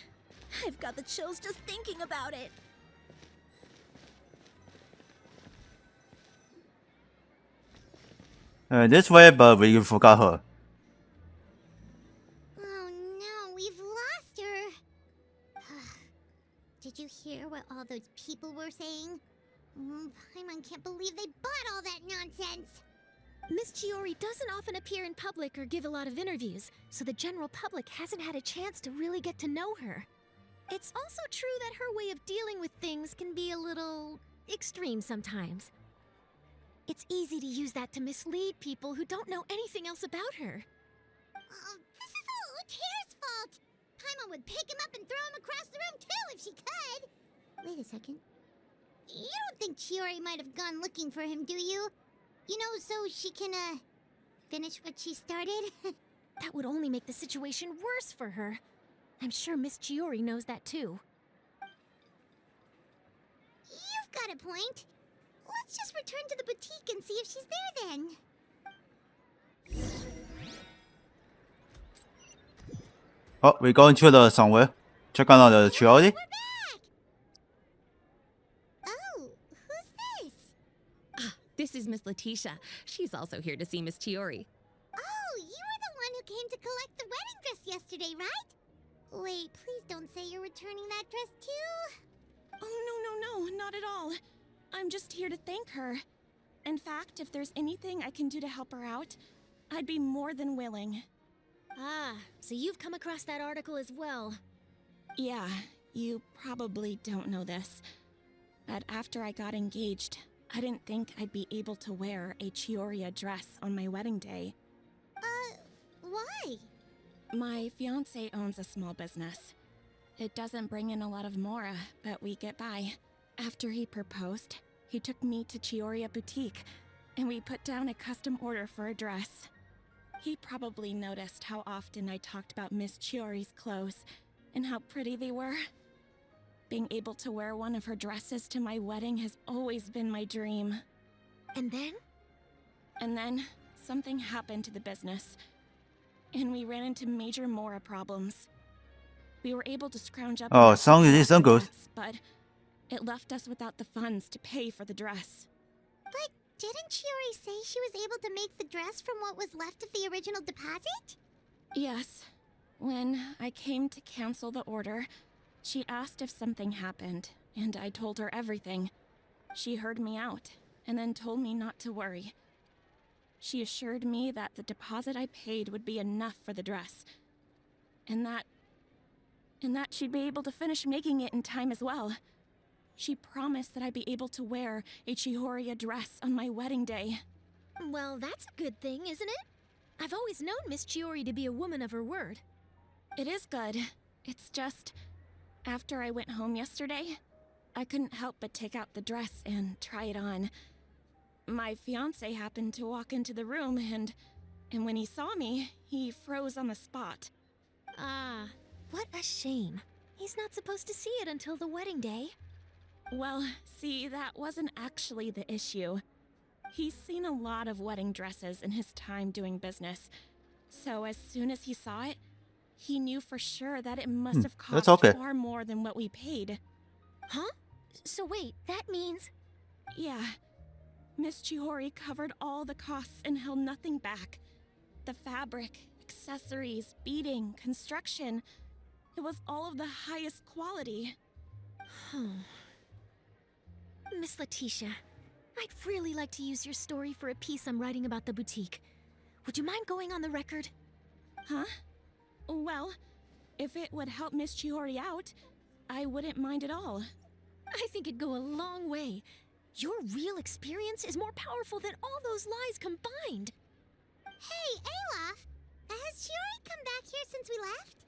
Speaker 4: guess. I've got the chills just thinking about it.
Speaker 2: This way, but we forgot her.
Speaker 1: Oh no, we've lost her. Did you hear what all those people were saying? Paimon can't believe they bought all that nonsense.
Speaker 6: Miss Chiroi doesn't often appear in public or give a lot of interviews, so the general public hasn't had a chance to really get to know her. It's also true that her way of dealing with things can be a little extreme sometimes. It's easy to use that to mislead people who don't know anything else about her.
Speaker 1: This is all Uter's fault. Paimon would pick him up and throw him across the room too if she could. Wait a second. You don't think Chiroi might have gone looking for him, do you? You know, so she can, finish what she started?
Speaker 6: That would only make the situation worse for her. I'm sure Miss Chiroi knows that too.
Speaker 1: You've got a point. Let's just return to the boutique and see if she's there then.
Speaker 2: Oh, we're going to the somewhere. Check on the Chiroi.
Speaker 1: We're back! Oh, who's this?
Speaker 11: This is Miss Letitia. She's also here to see Miss Chiroi.
Speaker 1: Oh, you were the one who came to collect the wedding dress yesterday, right? Wait, please don't say you're returning that dress too.
Speaker 4: Oh, no, not at all. I'm just here to thank her. In fact, if there's anything I can do to help her out, I'd be more than willing.
Speaker 6: Ah, so you've come across that article as well.
Speaker 4: Yeah, you probably don't know this, but after I got engaged, I didn't think I'd be able to wear a Chioria dress on my wedding day.
Speaker 1: Why?
Speaker 4: My fiancé owns a small business. It doesn't bring in a lot of mora, but we get by. After he proposed, He took me to Chioria Boutique, and we put down a custom order for a dress. He probably noticed how often I talked about Miss Chiori's clothes and how pretty they were. Being able to wear one of her dresses to my wedding has always been my dream.
Speaker 6: And then?
Speaker 4: And then, something happened to the business, and we ran into major Mora problems. We were able to scrounge up
Speaker 2: Oh,
Speaker 4: enough
Speaker 2: sounds
Speaker 4: to
Speaker 2: really
Speaker 4: pay
Speaker 2: so
Speaker 4: off the
Speaker 2: good.
Speaker 4: debts, but it left us without the funds to pay for the dress.
Speaker 1: But didn't Chiori say she was able to make the dress from what was left of the original deposit?
Speaker 4: Yes. When I came to cancel the order, she asked if something happened, and I told her everything. She heard me out, and then told me not to worry. She assured me that the deposit I paid would be enough for the dress, and that she'd be able to finish making it in time as well. She promised that I'd be able to wear a Chihoria dress on my wedding day.
Speaker 6: Well, that's a good thing, isn't it? I've always known Miss Chiori to be a woman of her word.
Speaker 4: It is good. It's just, after I went home yesterday, I couldn't help but take out the dress and try it on. My fiancé happened to walk into the room and when he saw me, he froze on the spot.
Speaker 6: Ah, what a shame. He's not supposed to see it until the wedding day.
Speaker 4: Well, see, that wasn't actually the issue. He's seen a lot of wedding dresses in his time doing business. So as soon as he saw it, he knew for sure that it must have
Speaker 2: that's
Speaker 4: cost
Speaker 2: okay.
Speaker 4: far more than what we paid.
Speaker 6: Huh? So wait, that means...
Speaker 4: Yeah. Miss Chihori covered all the costs and held nothing back. The fabric, accessories, beading, construction. It was all of the highest quality.
Speaker 6: Miss Letitia, I'd really like to use your story for a piece I'm writing about the boutique. Would you mind going on the record?
Speaker 4: Huh? Well, if it would help Miss Chihori out, I wouldn't mind at all.
Speaker 6: I think it'd go a long way. Your real experience is more powerful than all those lies combined.
Speaker 1: Hey, Olaf! Has Chiori come back here since we left?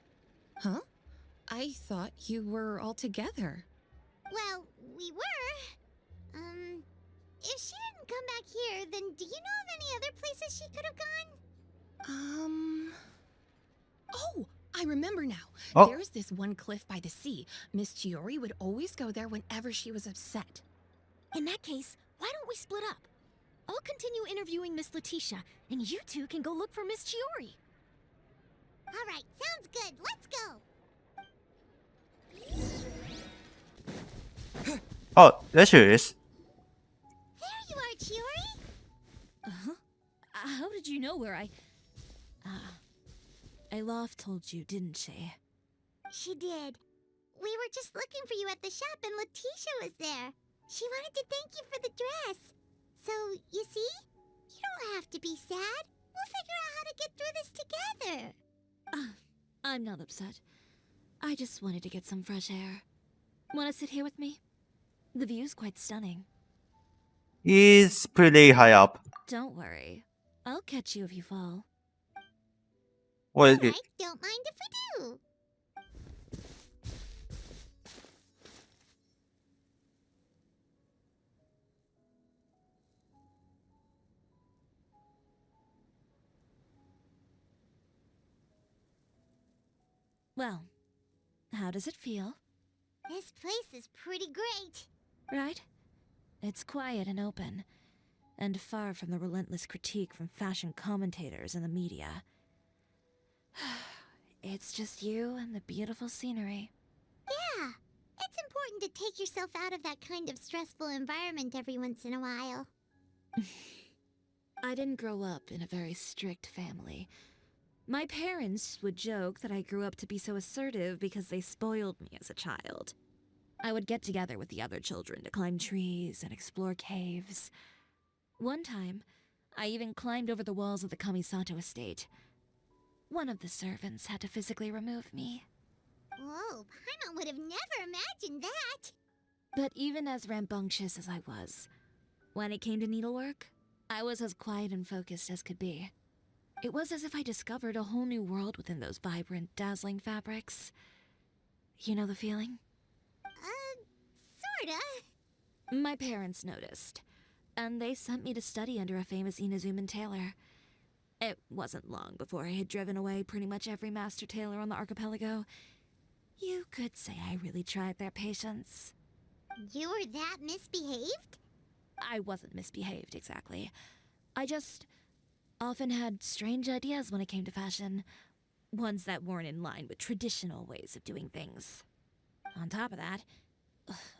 Speaker 11: Huh? I thought you were all together.
Speaker 1: Well, we were. If she didn't come back here, then do you know of any other places she could have gone?
Speaker 11: Oh, I remember now.
Speaker 2: Oh.
Speaker 11: There's this one cliff by the sea. Miss Chiori would always go there whenever she was upset.
Speaker 6: In that case, why don't we split up? I'll continue interviewing Miss Letitia, and you two can go look for Miss Chiori.
Speaker 1: All right, sounds good. Let's go.
Speaker 2: Oh, there she is.
Speaker 1: There you are, Chiori.
Speaker 3: Uh-huh. How did you know where Alof told you, didn't she?
Speaker 1: She did. We were just looking for you at the shop, and Letitia was there. She wanted to thank you for the dress. So, you see? You don't have to be sad. We'll figure out how to get through this together.
Speaker 3: I'm not upset. I just wanted to get some fresh air. Want to sit here with me? The view's quite stunning.
Speaker 2: He's pretty high up.
Speaker 3: Don't worry. I'll catch you if you fall.
Speaker 2: What is
Speaker 1: All
Speaker 2: it?
Speaker 1: right, don't mind if we do.
Speaker 3: Well, how does it feel?
Speaker 1: This place is pretty great.
Speaker 3: Right? It's quiet and open, and far from the relentless critique from fashion commentators and the media. It's just you and the beautiful scenery.
Speaker 1: Yeah, it's important to take yourself out of that kind of stressful environment every once in a while.
Speaker 3: I didn't grow up in a very strict family. My parents would joke that I grew up to be so assertive because they spoiled me as a child. I would get together with the other children to climb trees and explore caves. One time, I even climbed over the walls of the Kamisato estate. One of the servants had to physically remove me.
Speaker 1: Whoa, Paimon would have never imagined that.
Speaker 3: But even as rambunctious as I was, when it came to needlework, I was as quiet and focused as could be. It was as if I discovered a whole new world within those vibrant, dazzling fabrics. You know the feeling?
Speaker 1: Sorta.
Speaker 3: My parents noticed, and they sent me to study under a famous Inazuman tailor. It wasn't long before I had driven away pretty much every master tailor on the archipelago. You could say I really tried their patience.
Speaker 1: You were that misbehaved?
Speaker 3: I wasn't misbehaved, exactly. I just often had strange ideas when it came to fashion. Ones that weren't in line with traditional ways of doing things. On top of that,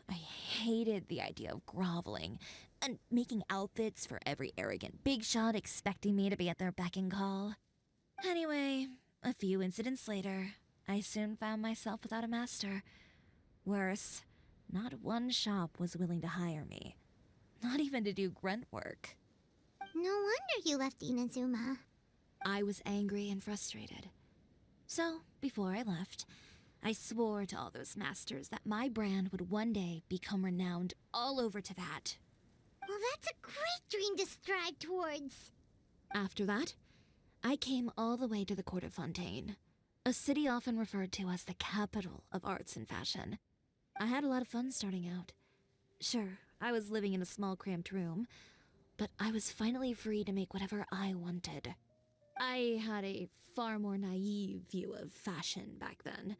Speaker 3: I hated the idea of groveling and making outfits for every arrogant big shot expecting me to be at their beck and call. Anyway, a few incidents later, I soon found myself without a master. Worse, not one shop was willing to hire me. Not even to do grunt work.
Speaker 1: No wonder you left Inazuma.
Speaker 3: I was angry and frustrated. So, before I left, I swore to all those masters that my brand would one day become renowned all over Teyvat.
Speaker 1: Well, that's a great dream to strive towards.
Speaker 3: After that, I came all the way to the court of Fontaine, a city often referred to as the capital of arts and fashion. I had a lot of fun starting out. Sure, I was living in a small cramped room, but I was finally free to make whatever I wanted. I had a far more naive view of fashion back then.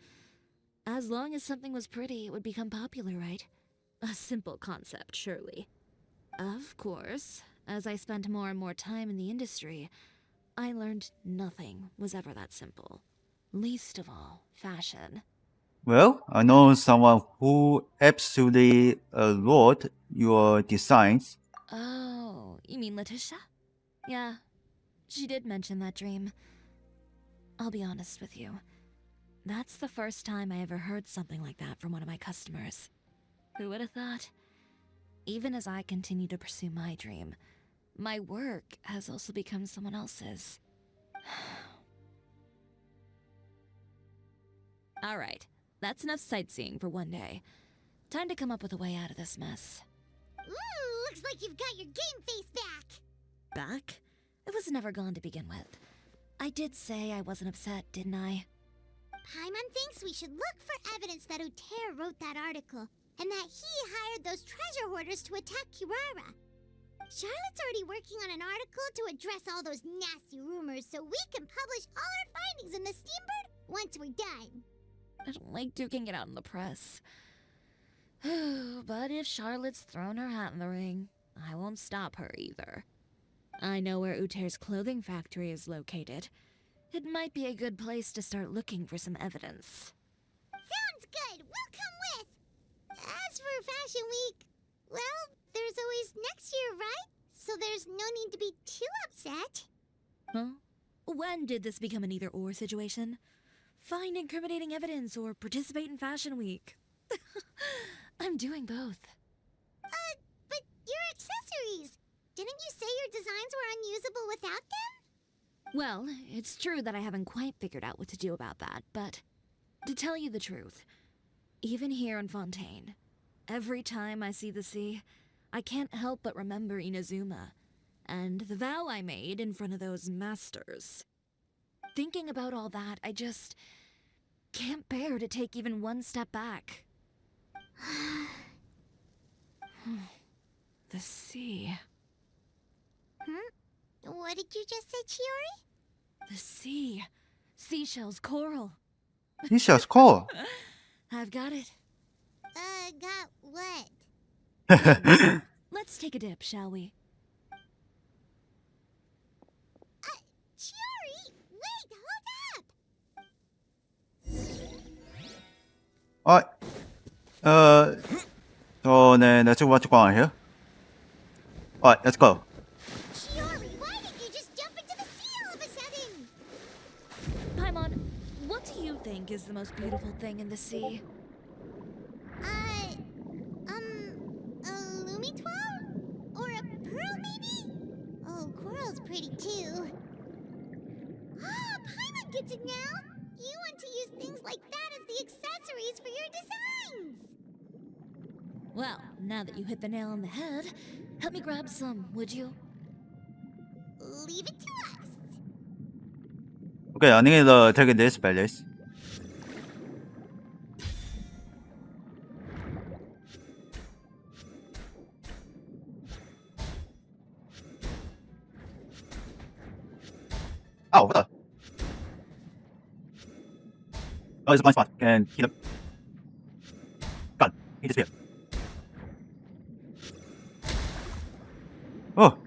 Speaker 3: As long as something was pretty, it would become popular, right? A simple concept, surely. Of course, as I spent more and more time in the industry, I learned nothing was ever that simple. Least of all, fashion.
Speaker 2: Well, I know someone who absolutely adored your designs.
Speaker 3: Oh, you mean Letitia? Yeah, she did mention that dream. I'll be honest with you. That's the first time I ever heard something like that from one of my customers. Who would have thought? Even as I continue to pursue my dream, my work has also become someone else's. Alright, that's enough sightseeing for one day. Time to come up with a way out of this mess.
Speaker 1: Ooh, looks like you've got your game face back.
Speaker 3: Back? It was never gone to begin with. I did say I wasn't upset, didn't I?
Speaker 1: Paimon thinks we should look for evidence that Uter wrote that article, and that he hired those treasure hoarders to attack Kirara. Charlotte's already working on an article to address all those nasty rumors so we can publish all our findings in the Steambird once we're done.
Speaker 3: I don't like duking it out in the press. But if Charlotte's thrown her hat in the ring, I won't stop her either. I know where Uter's clothing factory is located. It might be a good place to start looking for some evidence.
Speaker 1: Sounds good. We'll come with. As for Fashion Week, well, there's always next year, right? So there's no need to be too upset.
Speaker 3: Huh? When did this become an either-or situation? Find incriminating evidence or participate in Fashion Week. I'm doing both.
Speaker 1: But your accessories! Didn't you say your designs were unusable without them?
Speaker 3: Well, it's true that I haven't quite figured out what to do about that, but to tell you the truth, even here in Fontaine, every time I see the sea, I can't help but remember Inazuma, and the vow I made in front of those masters. Thinking about all that, I just can't bear to take even one step back. The sea.
Speaker 1: What did you just say, Chiroi?
Speaker 3: The sea. Seashells, coral.
Speaker 2: He shall score.
Speaker 3: I've got it.
Speaker 1: Got what?
Speaker 3: Let's take a dip, shall we?
Speaker 1: Chiroi, wait, hold up!
Speaker 2: Alright. So then let's see what's going on here. Alright, let's go.
Speaker 1: Chiroi, why did you just jump into the sea all of a sudden?
Speaker 3: Paimon, what do you think is the most beautiful thing in the sea?
Speaker 1: A Lumitoile? Or a pearl, maybe? Oh, coral's pretty too. Ah, Paimon gets it now! You want to use things like that as the accessories for your designs!
Speaker 3: Well, now that you hit the nail on the head, help me grab some, would you?
Speaker 1: Leave it to us.
Speaker 2: Okay, I need to take this by this. Oh, what the? Oh, it's a blind spot. And heat up. God, he disappeared. Oh.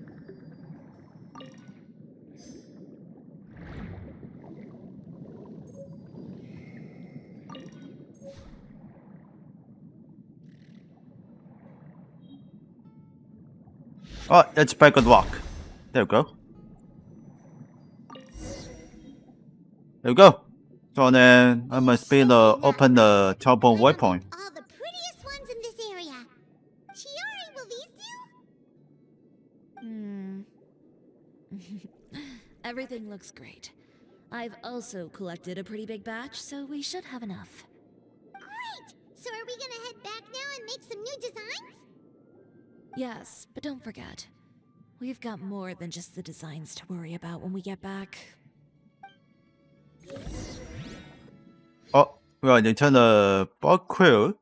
Speaker 2: Oh, let's back on the walk. There we go. There we go. So then I must be able to open the telephone waypoint.
Speaker 1: All the prettiest ones in this area. Chiroi, will these do?
Speaker 3: Everything looks great. I've also collected a pretty big batch, so we should have enough.
Speaker 1: Great! So are we gonna head back now and make some new designs?
Speaker 3: Yes, but don't forget. We've got more than just the designs to worry about when we get back.
Speaker 2: Oh, we need to turn the bug quill.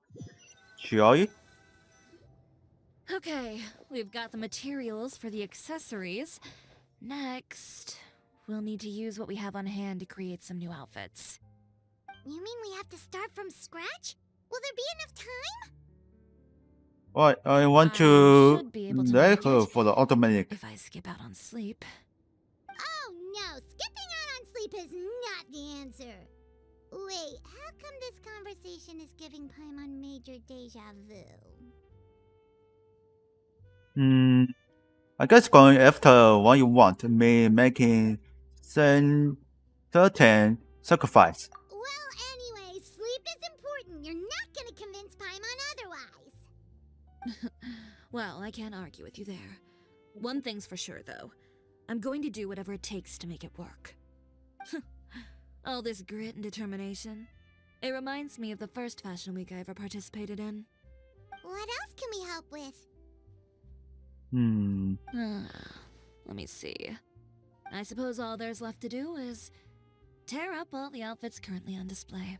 Speaker 2: Chiroi?
Speaker 3: Okay, we've got the materials for the accessories. Next, we'll need to use what we have on hand to create some new outfits.
Speaker 1: You mean we have to start from scratch? Will there be enough time?
Speaker 2: What? I want
Speaker 3: I
Speaker 2: to
Speaker 3: should be able to
Speaker 2: let
Speaker 3: make
Speaker 2: her
Speaker 3: it
Speaker 2: for the automatic.
Speaker 3: if I skip out on sleep.
Speaker 1: Oh no, skipping out on sleep is not the answer. Wait, how come this conversation is giving Paimon major deja vu?
Speaker 2: I guess going after what you want, me making certain sacrifice.
Speaker 1: Well, anyway, sleep is important. You're not gonna convince Paimon otherwise.
Speaker 3: Well, I can't argue with you there. One thing's for sure, though. I'm going to do whatever it takes to make it work. All this grit and determination. It reminds me of the first fashion week I ever participated in.
Speaker 1: What else can we help with?
Speaker 3: Let me see. I suppose all there's left to do is tear up all the outfits currently on display.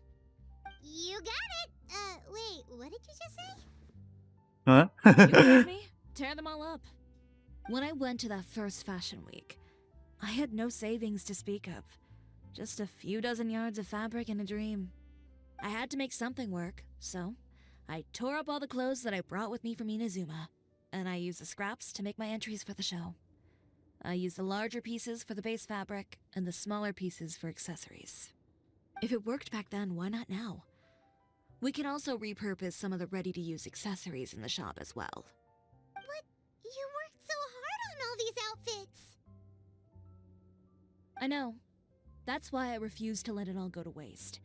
Speaker 1: You got it! Wait, what did you just say?
Speaker 2: Huh?
Speaker 3: You heard me? Tear them all up. When I went to that first fashion week, I had no savings to speak of. Just a few dozen yards of fabric and a dream. I had to make something work, so I tore up all the clothes that I brought with me from Inazuma, and I used the scraps to make my entries for the show. I used the larger pieces for the base fabric, and the smaller pieces for accessories. If it worked back then, why not now? We can also repurpose some of the ready-to-use accessories in the shop as well.
Speaker 1: But you worked so hard on all these outfits!
Speaker 3: I know. That's why I refuse to let it all go to waste.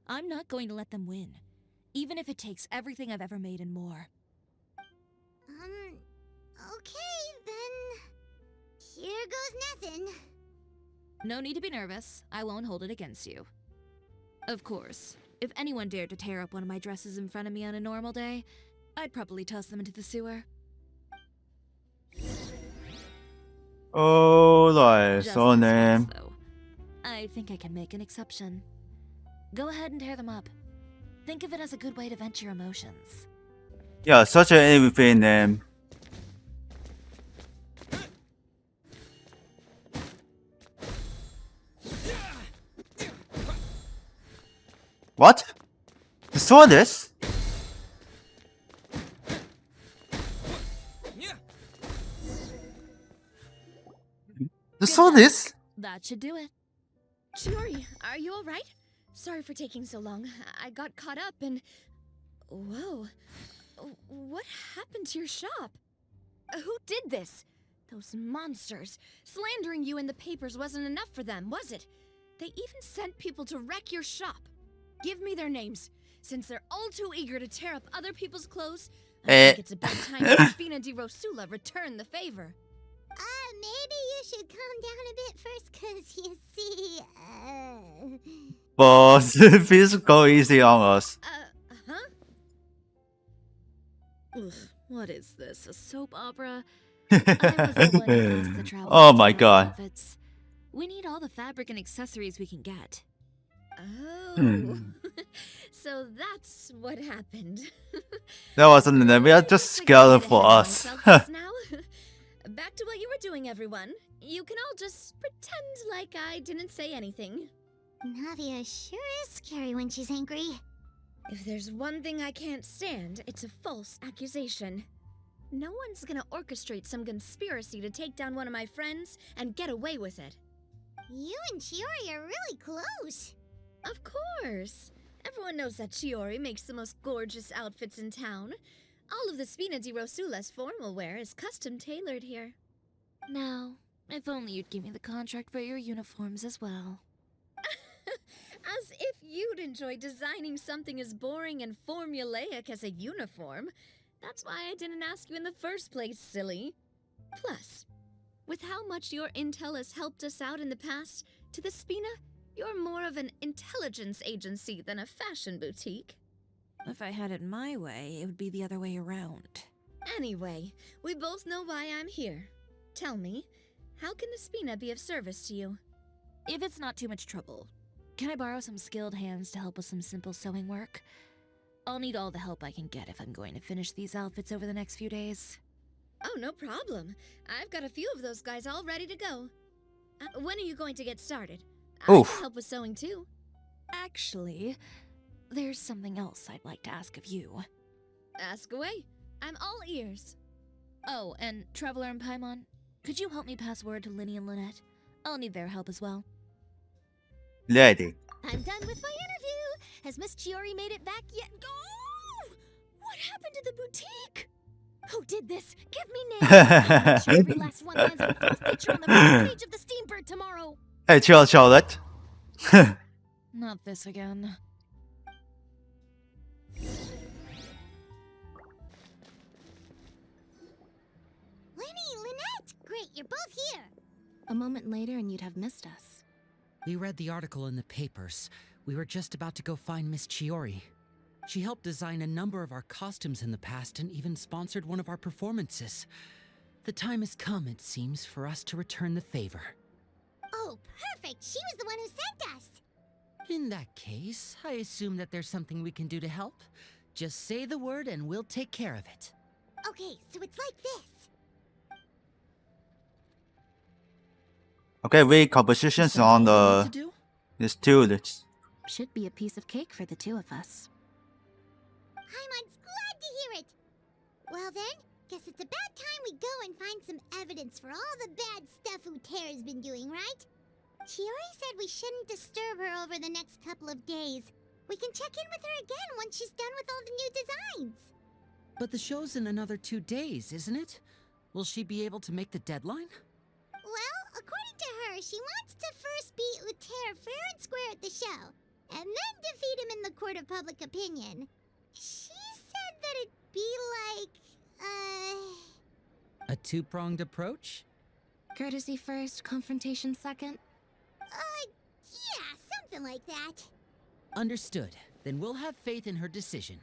Speaker 3: I'm not going to let them win, even if it takes everything I've ever made and more.
Speaker 1: Okay, then... Here goes nothing.
Speaker 3: No need to be nervous. I won't hold it against you. Of course, if anyone dared to tear up one of my dresses in front of me on a normal day, I'd probably toss them into the sewer.
Speaker 2: Alright,
Speaker 3: Just
Speaker 2: so
Speaker 3: this
Speaker 2: then...
Speaker 3: once, though. I think I can make an exception. Go ahead and tear them up. Think of it as a good way to vent your emotions.
Speaker 2: Yeah, such an everything then. What? You saw this? You saw this?
Speaker 3: That should do it.
Speaker 11: Chiroi, are you alright? Sorry for taking so long. I got caught up and... Whoa. What happened to your shop? Who did this? Those monsters. Slandering you in the papers wasn't enough for them, was it? They even sent people to wreck your shop. Give me their names. Since they're all too eager to tear up other people's clothes, I think it's about time Spina di Rosula returned the favor.
Speaker 1: Maybe you should calm down a bit first, cause you see,
Speaker 2: Boss, please go easy on us.
Speaker 11: Huh?
Speaker 3: Ugh, what is this, a soap opera? I was the one who asked the travelers
Speaker 2: Oh
Speaker 3: to
Speaker 2: my
Speaker 3: try
Speaker 2: god.
Speaker 3: outfits. We need all the fabric and accessories we can get.
Speaker 11: Oh. So that's what happened.
Speaker 2: That wasn't an we are just scared for us.
Speaker 11: now? back to what you were doing, everyone. You can all just pretend like I didn't say anything.
Speaker 1: Navia sure is scary when she's angry.
Speaker 11: If there's one thing I can't stand, it's a false accusation. No one's gonna orchestrate some conspiracy to take down one of my friends and get away with it.
Speaker 1: You and Chiroi are really close.
Speaker 11: Of course. Everyone knows that Chiroi makes the most gorgeous outfits in town. All of the Spina di Rosula's formal wear is custom tailored here.
Speaker 3: Now, if only you'd give me the contract for your uniforms as well.
Speaker 11: As if you'd enjoy designing something as boring and formulaic as a uniform. That's why I didn't ask you in the first place, silly. Plus, with how much your intel has helped us out in the past, to the Spina, you're more of an intelligence agency than a fashion boutique.
Speaker 3: If I had it my way, it would be the other way around.
Speaker 11: Anyway, we both know why I'm here. Tell me, how can the Spina be of service to you?
Speaker 3: If it's not too much trouble, can I borrow some skilled hands to help with some simple sewing work? I'll need all the help I can get if I'm going to finish these outfits over the next few days.
Speaker 11: Oh, no problem. I've got a few of those guys all ready to go. When are you going to get started? I
Speaker 2: Oof.
Speaker 11: can help with sewing too.
Speaker 3: Actually, there's something else I'd like to ask of you.
Speaker 11: Ask away. I'm all ears.
Speaker 3: Oh, and Traveler and Paimon, could you help me pass word to Linny and Lynette? I'll need their help as well.
Speaker 2: Lady.
Speaker 1: I'm done with my interview. Has Miss Chiroi made it back yet?
Speaker 11: Oh! What happened to the boutique?
Speaker 1: Who did this? Give me names. I'll make sure every last one lands in full feature on the front page of the Steambird tomorrow.
Speaker 2: Hey, chill, Charlotte.
Speaker 3: Not this again.
Speaker 1: Lenny, Lynette! Great, you're both here.
Speaker 6: A moment later and you'd have missed us.
Speaker 12: We read the article in the papers. We were just about to go find Miss Chiroi. She helped design a number of our costumes in the past and even sponsored one of our performances. The time has come, it seems, for us to return the favor.
Speaker 1: Oh, perfect. She was the one who sent us.
Speaker 12: In that case, I assume that there's something we can do to help. Just say the word and we'll take care of it.
Speaker 1: Okay, so it's like this.
Speaker 2: Okay, read compositions on the these students.
Speaker 6: Should be a piece of cake for the two of us.
Speaker 1: Paimon's glad to hear it. Well then, guess it's about time we go and find some evidence for all the bad stuff Uterra's been doing, right? Chiroi said we shouldn't disturb her over the next couple of days. We can check in with her again once she's done with all the new designs.
Speaker 12: But the show's in another 2 days, isn't it? Will she be able to make the deadline?
Speaker 1: Well, according to her, she wants to first beat Uterra fair and square at the show, and then defeat him in the court of public opinion. She said that it'd be like,
Speaker 12: A two-pronged approach?
Speaker 6: Courtesy first, confrontation second?
Speaker 1: Yeah, something like that.
Speaker 12: Understood. Then we'll have faith in her decision.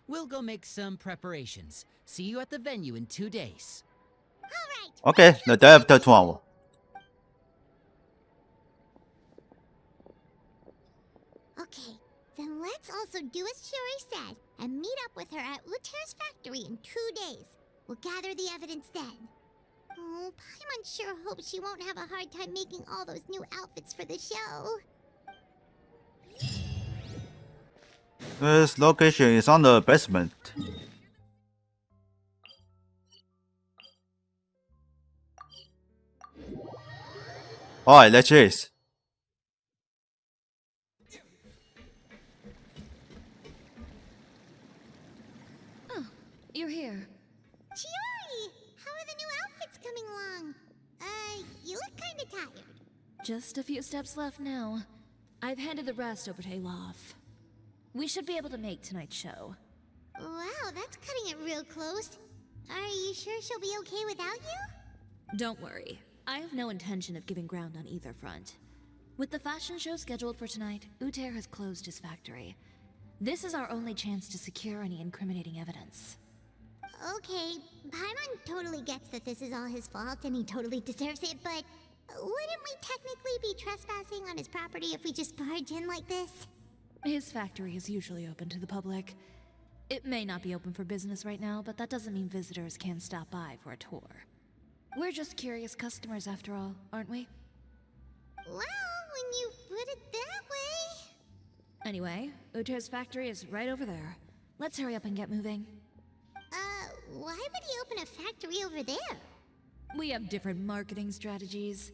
Speaker 12: We'll go make some preparations. See you at the venue in 2 days.
Speaker 1: Alright.
Speaker 2: Okay, the day after tomorrow.
Speaker 1: Okay, then let's also do as Chiroi said, and meet up with her at Uterra's factory in 2 days. We'll gather the evidence then. Oh, Paimon sure hopes she won't have a hard time making all those new outfits for the show.
Speaker 2: This location is on the basement. Alright, let's chase.
Speaker 11: Oh, you're here.
Speaker 1: Chiroi! How are the new outfits coming along? You look kinda tired.
Speaker 3: Just a few steps left now. I've handed the rest over to Elov. We should be able to make tonight's show.
Speaker 1: Wow, that's cutting it real close. Are you sure she'll be okay without you?
Speaker 3: Don't worry. I have no intention of giving ground on either front. With the fashion show scheduled for tonight, Uter has closed his factory. This is our only chance to secure any incriminating evidence.
Speaker 1: Okay, Paimon totally gets that this is all his fault and he totally deserves it, but wouldn't we technically be trespassing on his property if we just barge in like this?
Speaker 3: His factory is usually open to the public. It may not be open for business right now, but that doesn't mean visitors can't stop by for a tour.
Speaker 11: We're just curious customers after all, aren't we?
Speaker 1: Well, when you put it that way.
Speaker 11: Anyway, Uter's factory is right over there. Let's hurry up and get moving.
Speaker 1: Why would he open a factory over there?
Speaker 11: We have different marketing strategies.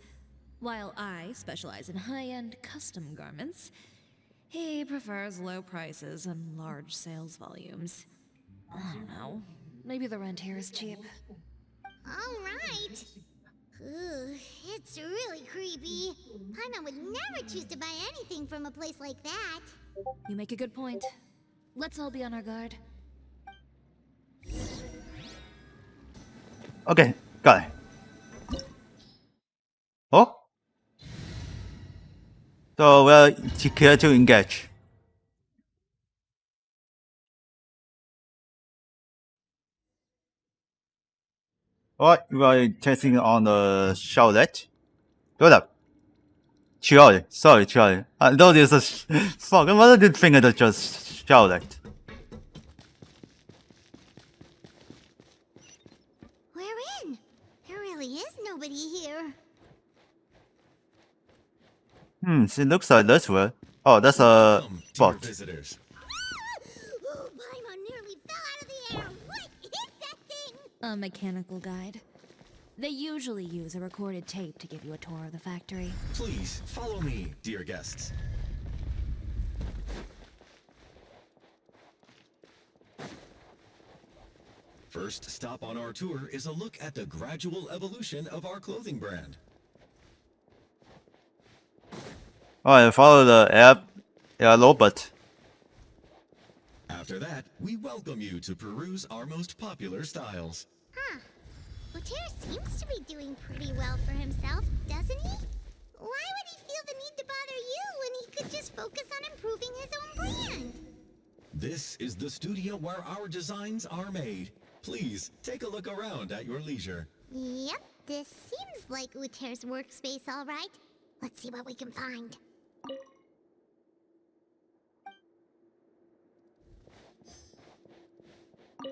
Speaker 11: While I specialize in high-end custom garments, he prefers low prices and large sales volumes. I don't know. Maybe the rent here is cheap.
Speaker 1: All right. Ooh, it's really creepy. Paimon would never choose to buy anything from a place like that.
Speaker 11: You make a good point. Let's all be on our guard.
Speaker 2: Okay, got it. Oh? So we're here to engage. Alright, we are testing on the Charlotte. Hold up. Chiroi. Sorry, Chiroi. I know this is. Fuck, I did think it was just Charlotte.
Speaker 1: We're in. There really is nobody here.
Speaker 2: It looks like this way. Oh, that's a bot.
Speaker 9: Visitors.
Speaker 1: Oh, Paimon nearly fell out of the air. What is that thing?
Speaker 11: A mechanical guide. They usually use a recorded tape to give you a tour of the factory.
Speaker 9: Please follow me, dear guests. First stop on our tour is a look at the gradual evolution of our clothing brand.
Speaker 2: Alright, follow the air robot.
Speaker 9: After that, we welcome you to peruse our most popular styles.
Speaker 1: Huh. Uter seems to be doing pretty well for himself, doesn't he? Why would he feel the need to bother you when he could just focus on improving his own brand?
Speaker 9: This is the studio where our designs are made. Please, take a look around at your leisure.
Speaker 1: Yep, this seems like Uter's workspace, all right. Let's see what we can find.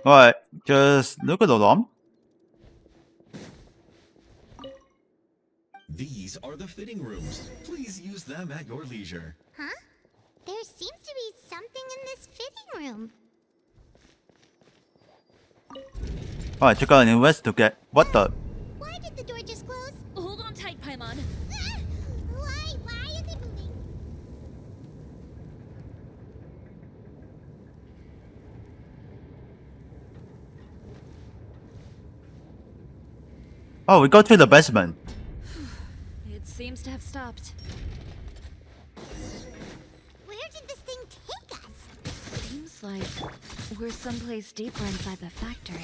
Speaker 2: Alright, just look at the ROM.
Speaker 9: These are the fitting rooms. Please use them at your leisure.
Speaker 1: Huh? There seems to be something in this fitting room.
Speaker 2: Alright, check out an investigate. What the?
Speaker 1: Why did the door just close?
Speaker 11: Hold on tight, Paimon.
Speaker 1: Ah! Why is it moving?
Speaker 2: Oh, we go to the basement.
Speaker 11: It seems to have stopped.
Speaker 1: Where did this thing take us?
Speaker 11: Seems like we're someplace deeper inside the factory.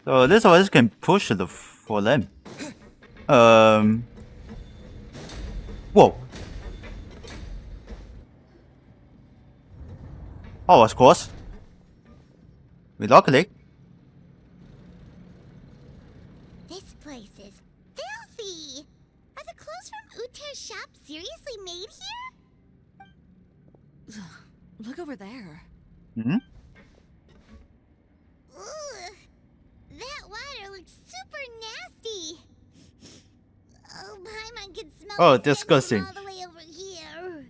Speaker 2: So this always can push it for them. Whoa. Oh, of course. We luckily.
Speaker 1: This place is filthy. Are the clothes from Uter's shop seriously made here?
Speaker 11: Look over there.
Speaker 2: Mm-hmm.
Speaker 1: Ugh. That water looks super nasty. Oh, Paimon can smell
Speaker 2: Oh,
Speaker 1: the stench
Speaker 2: disgusting.
Speaker 1: from all the way over here.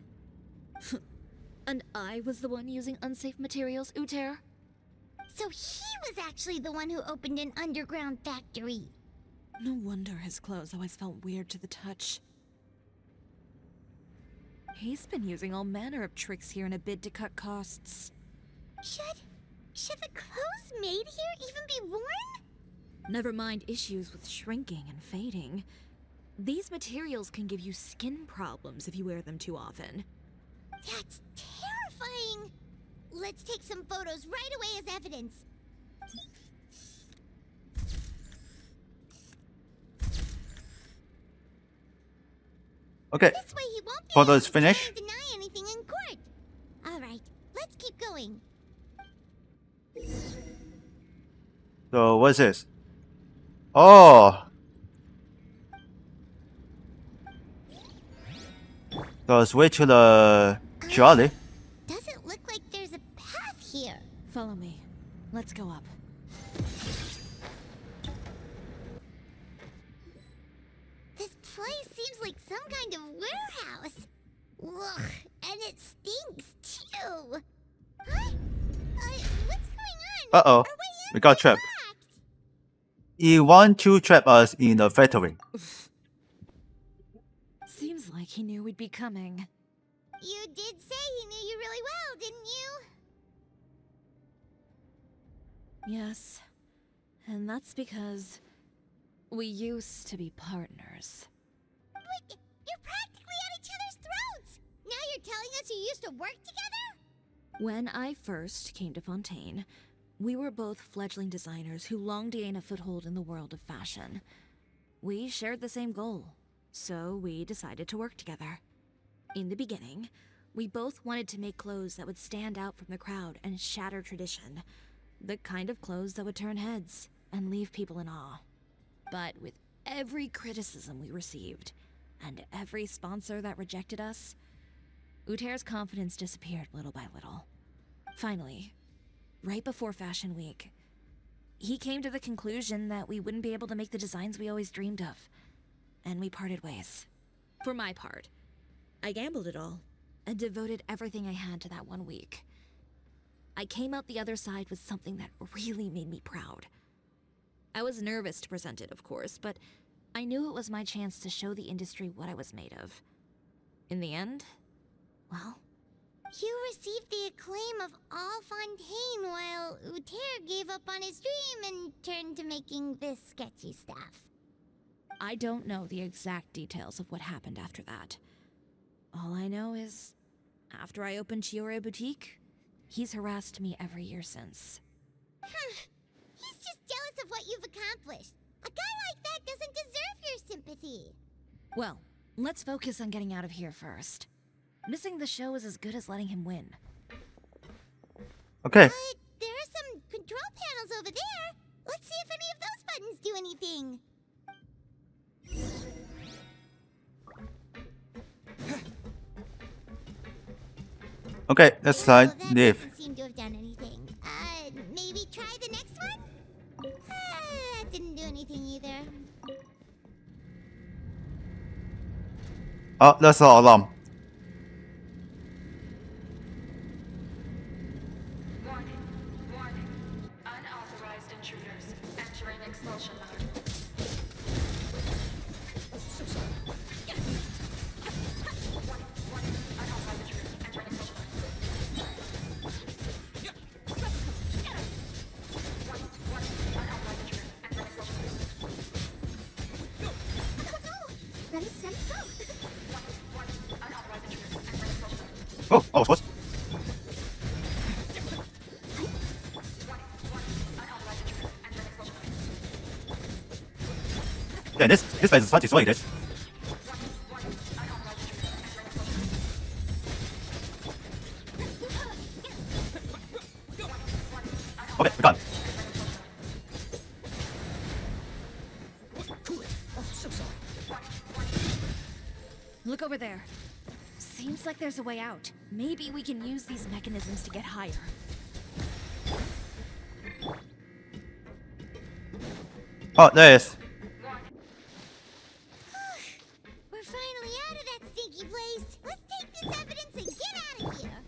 Speaker 11: And I was the one using unsafe materials, Uter?
Speaker 1: So he was actually the one who opened an underground factory.
Speaker 11: No wonder his clothes always felt weird to the touch. He's been using all manner of tricks here in a bid to cut costs.
Speaker 1: Should the clothes made here even be worn?
Speaker 11: Never mind issues with shrinking and fading. These materials can give you skin problems if you wear them too often.
Speaker 1: That's terrifying. Let's take some photos right away as evidence.
Speaker 2: Okay.
Speaker 1: This way he won't be
Speaker 2: Photo
Speaker 1: able
Speaker 2: is
Speaker 1: to
Speaker 2: finished.
Speaker 1: try and deny anything in court. All right, let's keep going.
Speaker 2: So what's this? Oh. So let's wait to the Jolly.
Speaker 1: Doesn't look like there's a path here.
Speaker 3: Follow me. Let's go up.
Speaker 1: This place seems like some kind of warehouse. Ugh, and it stinks too. Huh? What's going on?
Speaker 2: Uh-oh.
Speaker 1: Are
Speaker 2: We got trapped.
Speaker 1: blocked?
Speaker 2: He want to trap us in the factory.
Speaker 3: Seems like he knew we'd be coming.
Speaker 1: You did say he knew you really well, didn't you?
Speaker 3: Yes. And that's because we used to be partners.
Speaker 1: But you're practically at each other's throats. Now you're telling us you used to work together?
Speaker 3: When I first came to Fontaine, we were both fledgling designers who longed to gain a foothold in the world of fashion. We shared the same goal, so we decided to work together. In the beginning, we both wanted to make clothes that would stand out from the crowd and shatter tradition. The kind of clothes that would turn heads and leave people in awe. But with every criticism we received, and every sponsor that rejected us, Uter's confidence disappeared little by little. Finally, right before Fashion Week, he came to the conclusion that we wouldn't be able to make the designs we always dreamed of, and we parted ways. For my part, I gambled it all, and devoted everything I had to that 1 week. I came out the other side with something that really made me proud. I was nervous to present it, of course, but I knew it was my chance to show the industry what I was made of. In the end, well,
Speaker 1: You received the acclaim of all Fontaine while Uter gave up on his dream and turned to making this sketchy stuff.
Speaker 3: I don't know the exact details of what happened after that. All I know is, after I opened Chiroi Boutique, he's harassed me every year since.
Speaker 1: He's just jealous of what you've accomplished. A guy like that doesn't deserve your sympathy.
Speaker 3: Well, let's focus on getting out of here first. Missing the show is as good as letting him win.
Speaker 2: Okay.
Speaker 1: But there are some control panels over there. Let's see if any of those buttons do anything.
Speaker 2: Okay, let's slide.
Speaker 1: That
Speaker 2: Leave.
Speaker 1: doesn't seem to have done anything. Maybe try the next one? That didn't do anything either.
Speaker 2: Oh, that's the alarm.
Speaker 13: Warning. Unauthorized intruders entering expulsion mode.
Speaker 1: Ready, set, go!
Speaker 2: Oh, what? Yeah, this place is hard to destroy this. Okay, we got it.
Speaker 3: Look over there. Seems like there's a way out. Maybe we can use these mechanisms to get higher.
Speaker 2: Oh, there it is.
Speaker 1: We're finally out of that stinky place. Let's take this evidence and get out of here.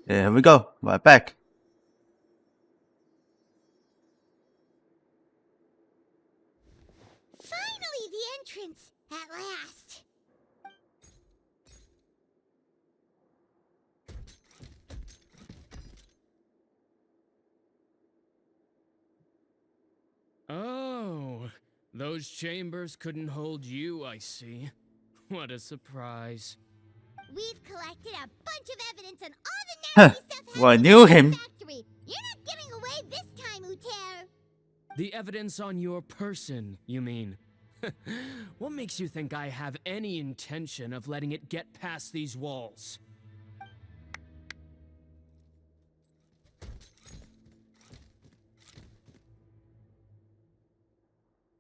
Speaker 2: Here we go. We're back.
Speaker 1: Finally, the entrance. At last.
Speaker 7: Oh, those chambers couldn't hold you, I see. What a surprise.
Speaker 1: We've collected a bunch of evidence on all the
Speaker 2: Huh.
Speaker 1: nasty stuff
Speaker 2: Well, I
Speaker 1: happening
Speaker 2: knew
Speaker 1: in the
Speaker 2: him.
Speaker 1: factory. You're not getting away this time, Uter.
Speaker 7: The evidence on your person, you mean? What makes you think I have any intention of letting it get past these walls?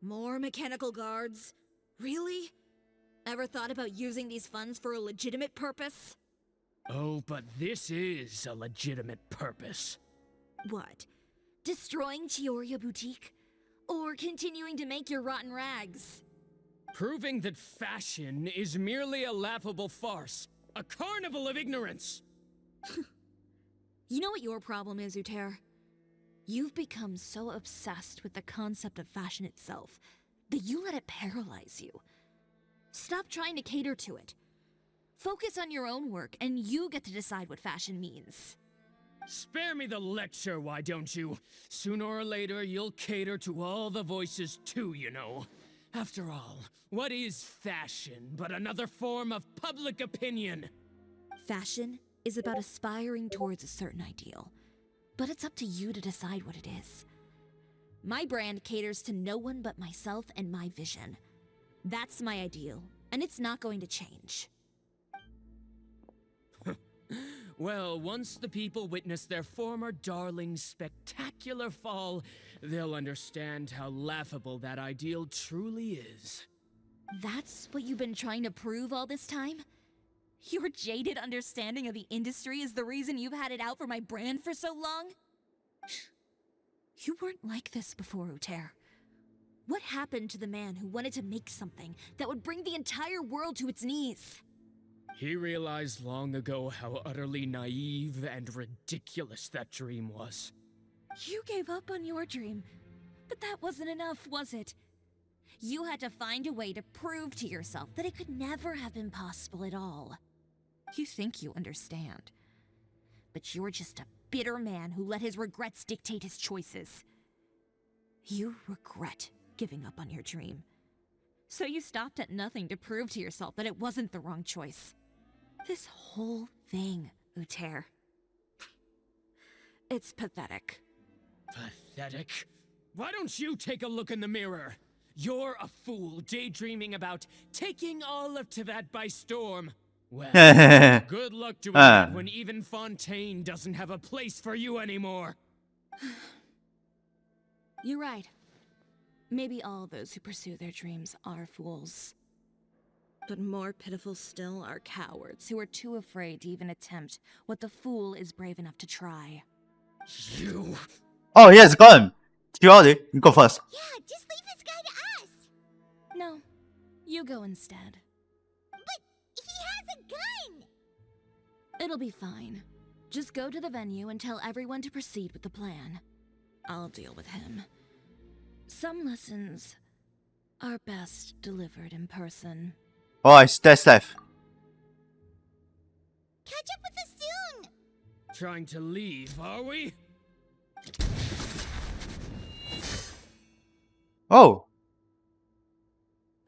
Speaker 3: More mechanical guards? Really? Ever thought about using these funds for a legitimate purpose?
Speaker 7: Oh, but this is a legitimate purpose.
Speaker 3: What? Destroying Chioria Boutique? Or continuing to make your rotten rags?
Speaker 7: Proving that fashion is merely a laughable farce. A carnival of ignorance!
Speaker 3: You know what your problem is, Uter? You've become so obsessed with the concept of fashion itself that you let it paralyze you. Stop trying to cater to it. Focus on your own work, and you get to decide what fashion means.
Speaker 7: Spare me the lecture, why don't you? Sooner or later, you'll cater to all the voices too, you know. After all, what is fashion but another form of public opinion?
Speaker 3: Fashion is about aspiring towards a certain ideal, but it's up to you to decide what it is. My brand caters to no one but myself and my vision. That's my ideal, and it's not going to change.
Speaker 7: Well, once the people witness their former darling's spectacular fall, they'll understand how laughable that ideal truly is.
Speaker 3: That's what you've been trying to prove all this time? Your jaded understanding of the industry is the reason you've had it out for my brand for so long? You weren't like this before, Uter. What happened to the man who wanted to make something that would bring the entire world to its knees?
Speaker 7: He realized long ago how utterly naive and ridiculous that dream was.
Speaker 3: You gave up on your dream, but that wasn't enough, was it? You had to find a way to prove to yourself that it could never have been possible at all. You think you understand, but you're just a bitter man who let his regrets dictate his choices. You regret giving up on your dream. So you stopped at nothing to prove to yourself that it wasn't the wrong choice. This whole thing, Uter. It's pathetic.
Speaker 7: Pathetic? Why don't you take a look in the mirror? You're a fool daydreaming about taking all of Teyvat by storm. Well, good luck doing that when even Fontaine doesn't have a place for you anymore.
Speaker 3: You're right. Maybe all those who pursue their dreams are fools. But more pitiful still are cowards who are too afraid to even attempt what the fool is brave enough to try.
Speaker 7: You...
Speaker 2: Oh, yes, go on. Chiroi, you go first.
Speaker 1: Yeah, just leave this guy to us.
Speaker 3: No, you go instead.
Speaker 1: But he has a gun.
Speaker 3: It'll be fine. Just go to the venue and tell everyone to proceed with the plan. I'll deal with him. Some lessons are best delivered in person.
Speaker 2: Alright, stay safe.
Speaker 1: Catch up with us soon.
Speaker 7: Trying to leave, are we?
Speaker 2: Oh.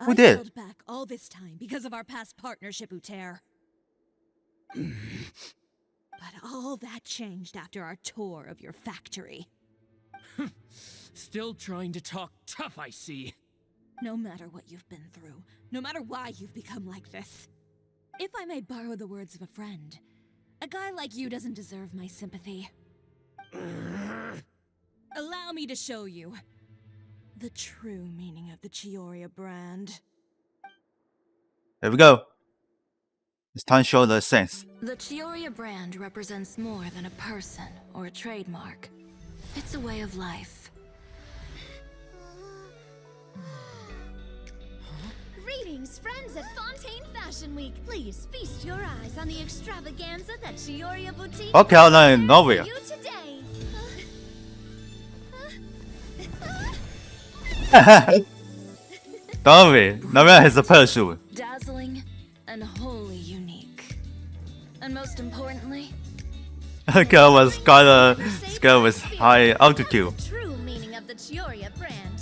Speaker 2: Who
Speaker 3: I
Speaker 2: did?
Speaker 3: held back all this time because of our past partnership, Uter. But all that changed after our tour of your factory.
Speaker 7: Still trying to talk tough, I see.
Speaker 3: No matter what you've been through, no matter why you've become like this. If I may borrow the words of a friend, a guy like you doesn't deserve my sympathy. Allow me to show you the true meaning of the Chioria brand.
Speaker 2: Here we go. It's time to show the sense.
Speaker 3: The Chioria brand represents more than a person or a trademark. It's a way of life.
Speaker 11: Greetings, friends at Fontaine Fashion Week. Please feast your eyes on the extravaganza that Chioria Boutique
Speaker 2: Okay, I'll learn in Novia.
Speaker 11: you today.
Speaker 2: Novia. Novia has a parachute.
Speaker 3: Dazzling and wholly unique. And most importantly,
Speaker 2: Girl was kinda scared with high altitude.
Speaker 11: True meaning of the Chioria brand.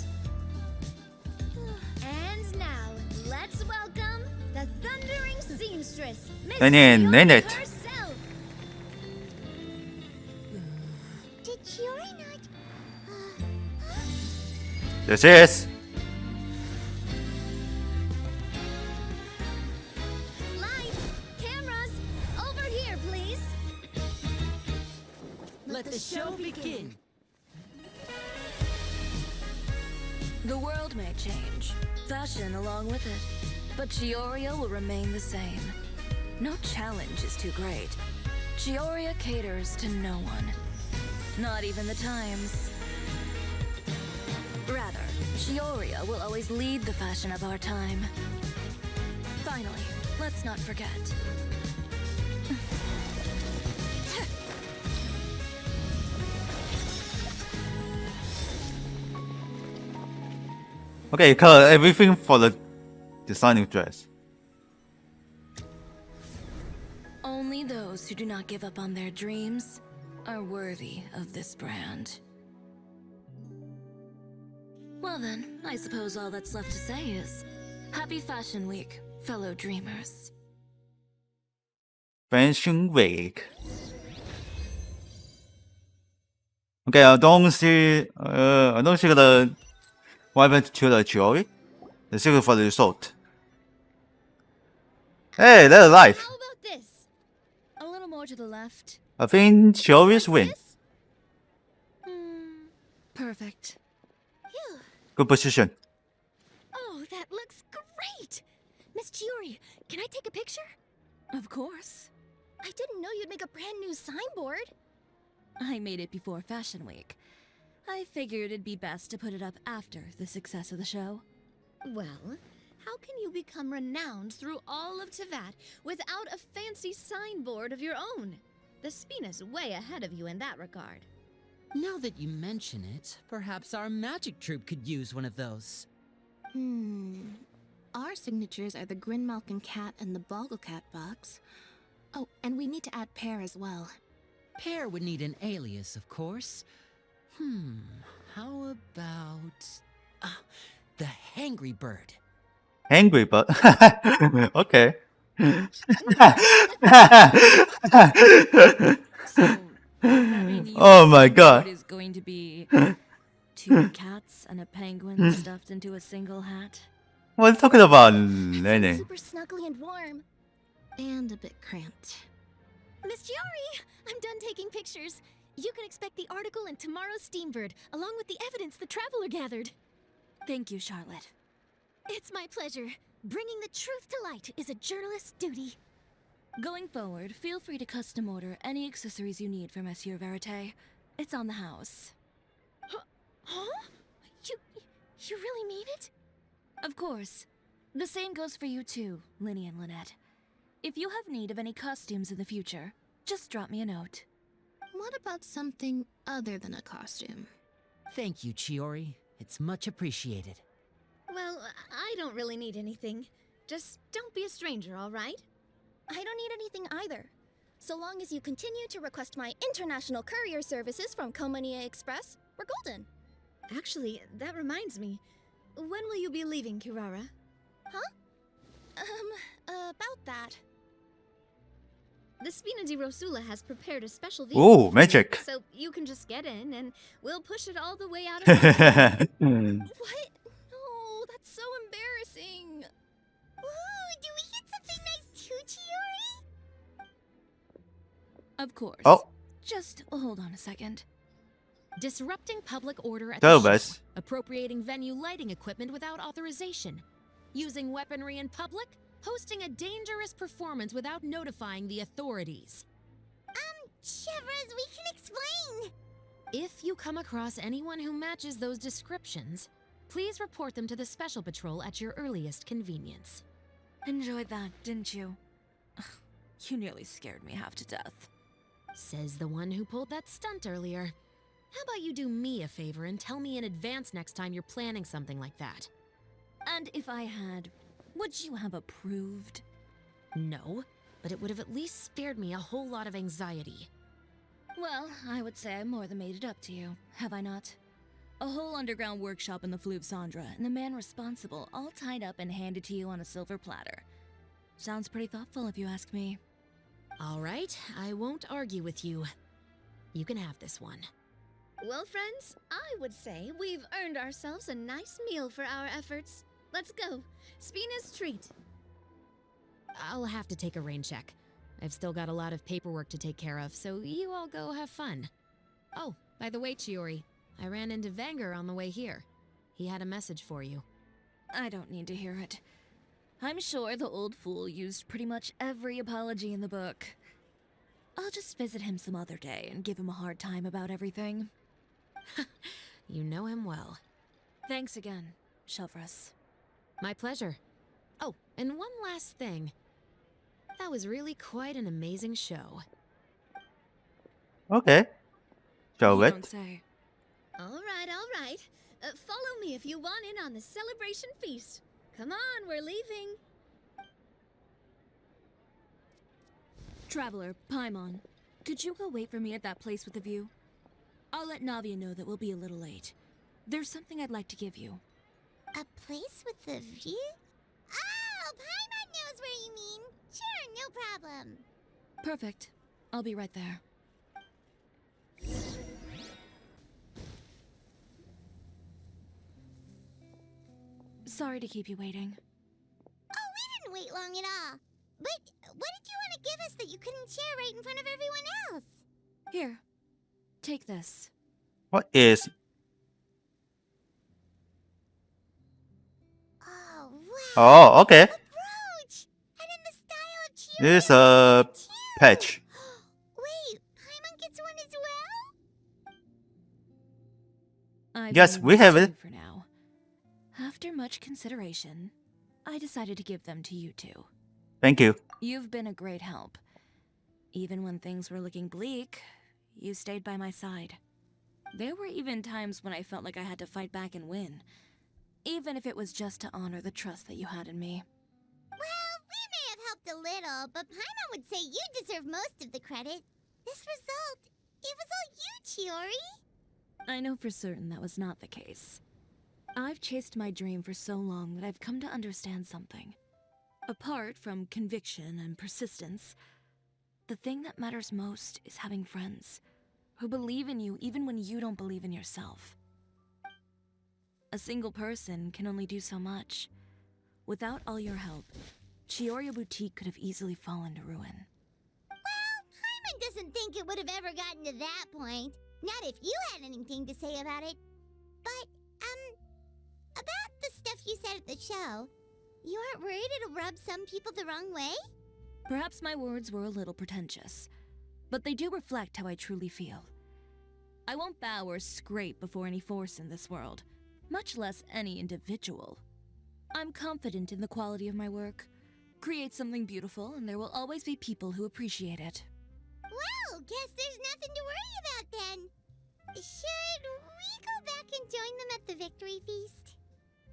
Speaker 11: And now, let's welcome the thundering seamstress, Miss
Speaker 2: And then
Speaker 11: Chioria
Speaker 2: it.
Speaker 11: herself.
Speaker 1: Did Chiroi not?
Speaker 2: This is.
Speaker 11: Lights, cameras, over here, please.
Speaker 12: Let the show begin.
Speaker 3: the world may change. Fashion along with it. But Chioria will remain the same. No challenge is too great. Chioria caters to no one. Not even the times. Rather, Chioria will always lead the fashion of our time. Finally, let's not forget.
Speaker 2: Okay, color everything for the designing dress.
Speaker 3: Only those who do not give up on their dreams are worthy of this brand. Well then, I suppose all that's left to say is Happy Fashion Week, fellow dreamers.
Speaker 2: Fashion Week. Okay, I don't see what happened to the Chiroi. The secret for the result. Hey, they're alive.
Speaker 11: How about this? A little more to the left.
Speaker 2: I think Chiroi win.
Speaker 3: Perfect.
Speaker 11: Phew.
Speaker 2: Good position.
Speaker 11: Oh, that looks great! Miss Chiroi, can I take a picture?
Speaker 3: Of course.
Speaker 4: I didn't know you'd make a brand new signboard.
Speaker 3: I made it before Fashion Week. I figured it'd be best to put it up after the success of the show.
Speaker 11: Well, how can you become renowned through all of Tevat without a fancy signboard of your own? The Spina's way ahead of you in that regard.
Speaker 12: Now that you mention it, perhaps our magic troupe could use one of those.
Speaker 14: Our signatures are the Grinmalkin cat and the Bogglecat box. Oh, and we need to add Pear as well.
Speaker 12: Pear would need an alias, of course. How about... the Hangry Bird.
Speaker 2: Angry Bird. Okay. Oh my god.
Speaker 3: Is going to be 2 cats and a penguin stuffed into a single hat.
Speaker 2: What are you talking about,
Speaker 4: Sounds
Speaker 2: Lenny?
Speaker 4: super snuggly and warm.
Speaker 14: And a bit cramped.
Speaker 11: Miss Chiroi, I'm done taking pictures. You can expect the article in tomorrow's Steambird, along with the evidence the Traveler gathered.
Speaker 3: Thank you, Charlotte.
Speaker 11: It's my pleasure. Bringing the truth to light is a journalist's duty.
Speaker 3: Going forward, feel free to custom order any accessories you need for Monsieur Verite. It's on the house.
Speaker 11: Huh? You really mean it?
Speaker 3: Of course. The same goes for you too, Linny and Lynette. If you have need of any costumes in the future, just drop me a note.
Speaker 14: What about something other than a costume?
Speaker 12: Thank you, Chiroi. It's much appreciated.
Speaker 11: Well, I don't really need anything. Just don't be a stranger, all right?
Speaker 4: I don't need anything either. So long as you continue to request my international courier services from Komania Express, we're golden.
Speaker 11: Actually, that reminds me. When will you be leaving, Kirara?
Speaker 4: Huh? About that.
Speaker 11: The Spina di Rosula has prepared a special vehicle
Speaker 2: Ooh, magic.
Speaker 11: so you can just get in and we'll push it all the way out of town.
Speaker 4: What? No, that's so embarrassing.
Speaker 1: Ooh, do we get something nice too, Chiroi?
Speaker 3: Of course.
Speaker 2: Oh.
Speaker 3: Just hold on a second.
Speaker 6: Disrupting public order at
Speaker 2: So
Speaker 6: the
Speaker 2: best.
Speaker 6: show, appropriating venue lighting equipment without authorization, using weaponry in public, hosting a dangerous performance without notifying the authorities.
Speaker 1: Chevras, we can explain.
Speaker 6: If you come across anyone who matches those descriptions, please report them to the Special Patrol at your earliest convenience.
Speaker 3: Enjoyed that, didn't you? Ugh, you nearly scared me half to death.
Speaker 6: Says the one who pulled that stunt earlier. How about you do me a favor and tell me in advance next time you're planning something like that?
Speaker 3: And if I had, would you have approved?
Speaker 6: No, but it would have at least spared me a whole lot of anxiety.
Speaker 3: Well, I would say I more than made it up to you, have I not? A whole underground workshop in the Fleuve Sandra, and the man responsible all tied up and handed to you on a silver platter. Sounds pretty thoughtful if you ask me.
Speaker 6: All right, I won't argue with you. You can have this one.
Speaker 11: Well, friends, I would say we've earned ourselves a nice meal for our efforts. Let's go. Spina's treat.
Speaker 6: I'll have to take a rain check. I've still got a lot of paperwork to take care of, so you all go have fun. Oh, by the way, Chiroi, I ran into Vanger on the way here. He had a message for you.
Speaker 3: I don't need to hear it. I'm sure the old fool used pretty much every apology in the book. I'll just visit him some other day and give him a hard time about everything.
Speaker 6: You know him well.
Speaker 3: Thanks again, Shelvrus.
Speaker 6: My pleasure. Oh, and one last thing. That was really quite an amazing show.
Speaker 2: Okay. Show
Speaker 3: You
Speaker 2: it.
Speaker 3: don't say.
Speaker 11: All right. Follow me if you want in on the celebration feast. Come on, we're leaving.
Speaker 3: Traveler, Paimon, could you go wait for me at that place with the view? I'll let Navia know that we'll be a little late. There's something I'd like to give you.
Speaker 1: A place with a view? Oh, Paimon knows where you mean. Sure, no problem.
Speaker 3: Perfect. I'll be right there. Sorry to keep you waiting.
Speaker 1: Oh, we didn't wait long at all. But what did you want to give us that you couldn't share right in front of everyone else?
Speaker 3: Here, take this.
Speaker 2: What is?
Speaker 1: Oh, wow.
Speaker 2: Oh, okay.
Speaker 1: A brooch! And in the style of Chiroi.
Speaker 2: This is a patch.
Speaker 1: Wait, Paimon gets one as well?
Speaker 3: I've
Speaker 2: Yes,
Speaker 3: only
Speaker 2: we
Speaker 3: got
Speaker 2: have
Speaker 3: two
Speaker 2: it.
Speaker 3: for now. After much consideration, I decided to give them to you two.
Speaker 2: Thank you.
Speaker 3: You've been a great help. Even when things were looking bleak, you stayed by my side. There were even times when I felt like I had to fight back and win, even if it was just to honor the trust that you had in me.
Speaker 1: Well, we may have helped a little, but Paimon would say you deserve most of the credit. This result, it was all you, Chiroi.
Speaker 3: I know for certain that was not the case. I've chased my dream for so long that I've come to understand something. Apart from conviction and persistence, the thing that matters most is having friends who believe in you even when you don't believe in yourself. A single person can only do so much. Without all your help, Chioria Boutique could have easily fallen to ruin.
Speaker 1: Well, Paimon doesn't think it would have ever gotten to that point. Not if you had anything to say about it. But, about the stuff you said at the show, you aren't worried it'll rub some people the wrong way?
Speaker 3: Perhaps my words were a little pretentious, but they do reflect how I truly feel. I won't bow or scrape before any force in this world, much less any individual. I'm confident in the quality of my work. Create something beautiful, and there will always be people who appreciate it.
Speaker 1: Well, guess there's nothing to worry about then. Should we go back and join them at the victory feast?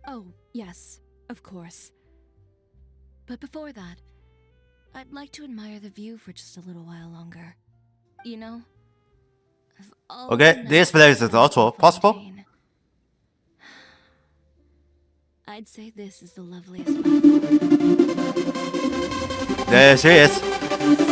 Speaker 3: Oh, yes, of course. But before that, I'd like to admire the view for just a little while longer. You know? of all
Speaker 2: Okay,
Speaker 3: the
Speaker 2: this
Speaker 3: nights
Speaker 2: place is
Speaker 3: spent
Speaker 2: also
Speaker 3: in
Speaker 2: possible.
Speaker 3: Fontaine, I'd say this is the loveliest.
Speaker 2: There she is.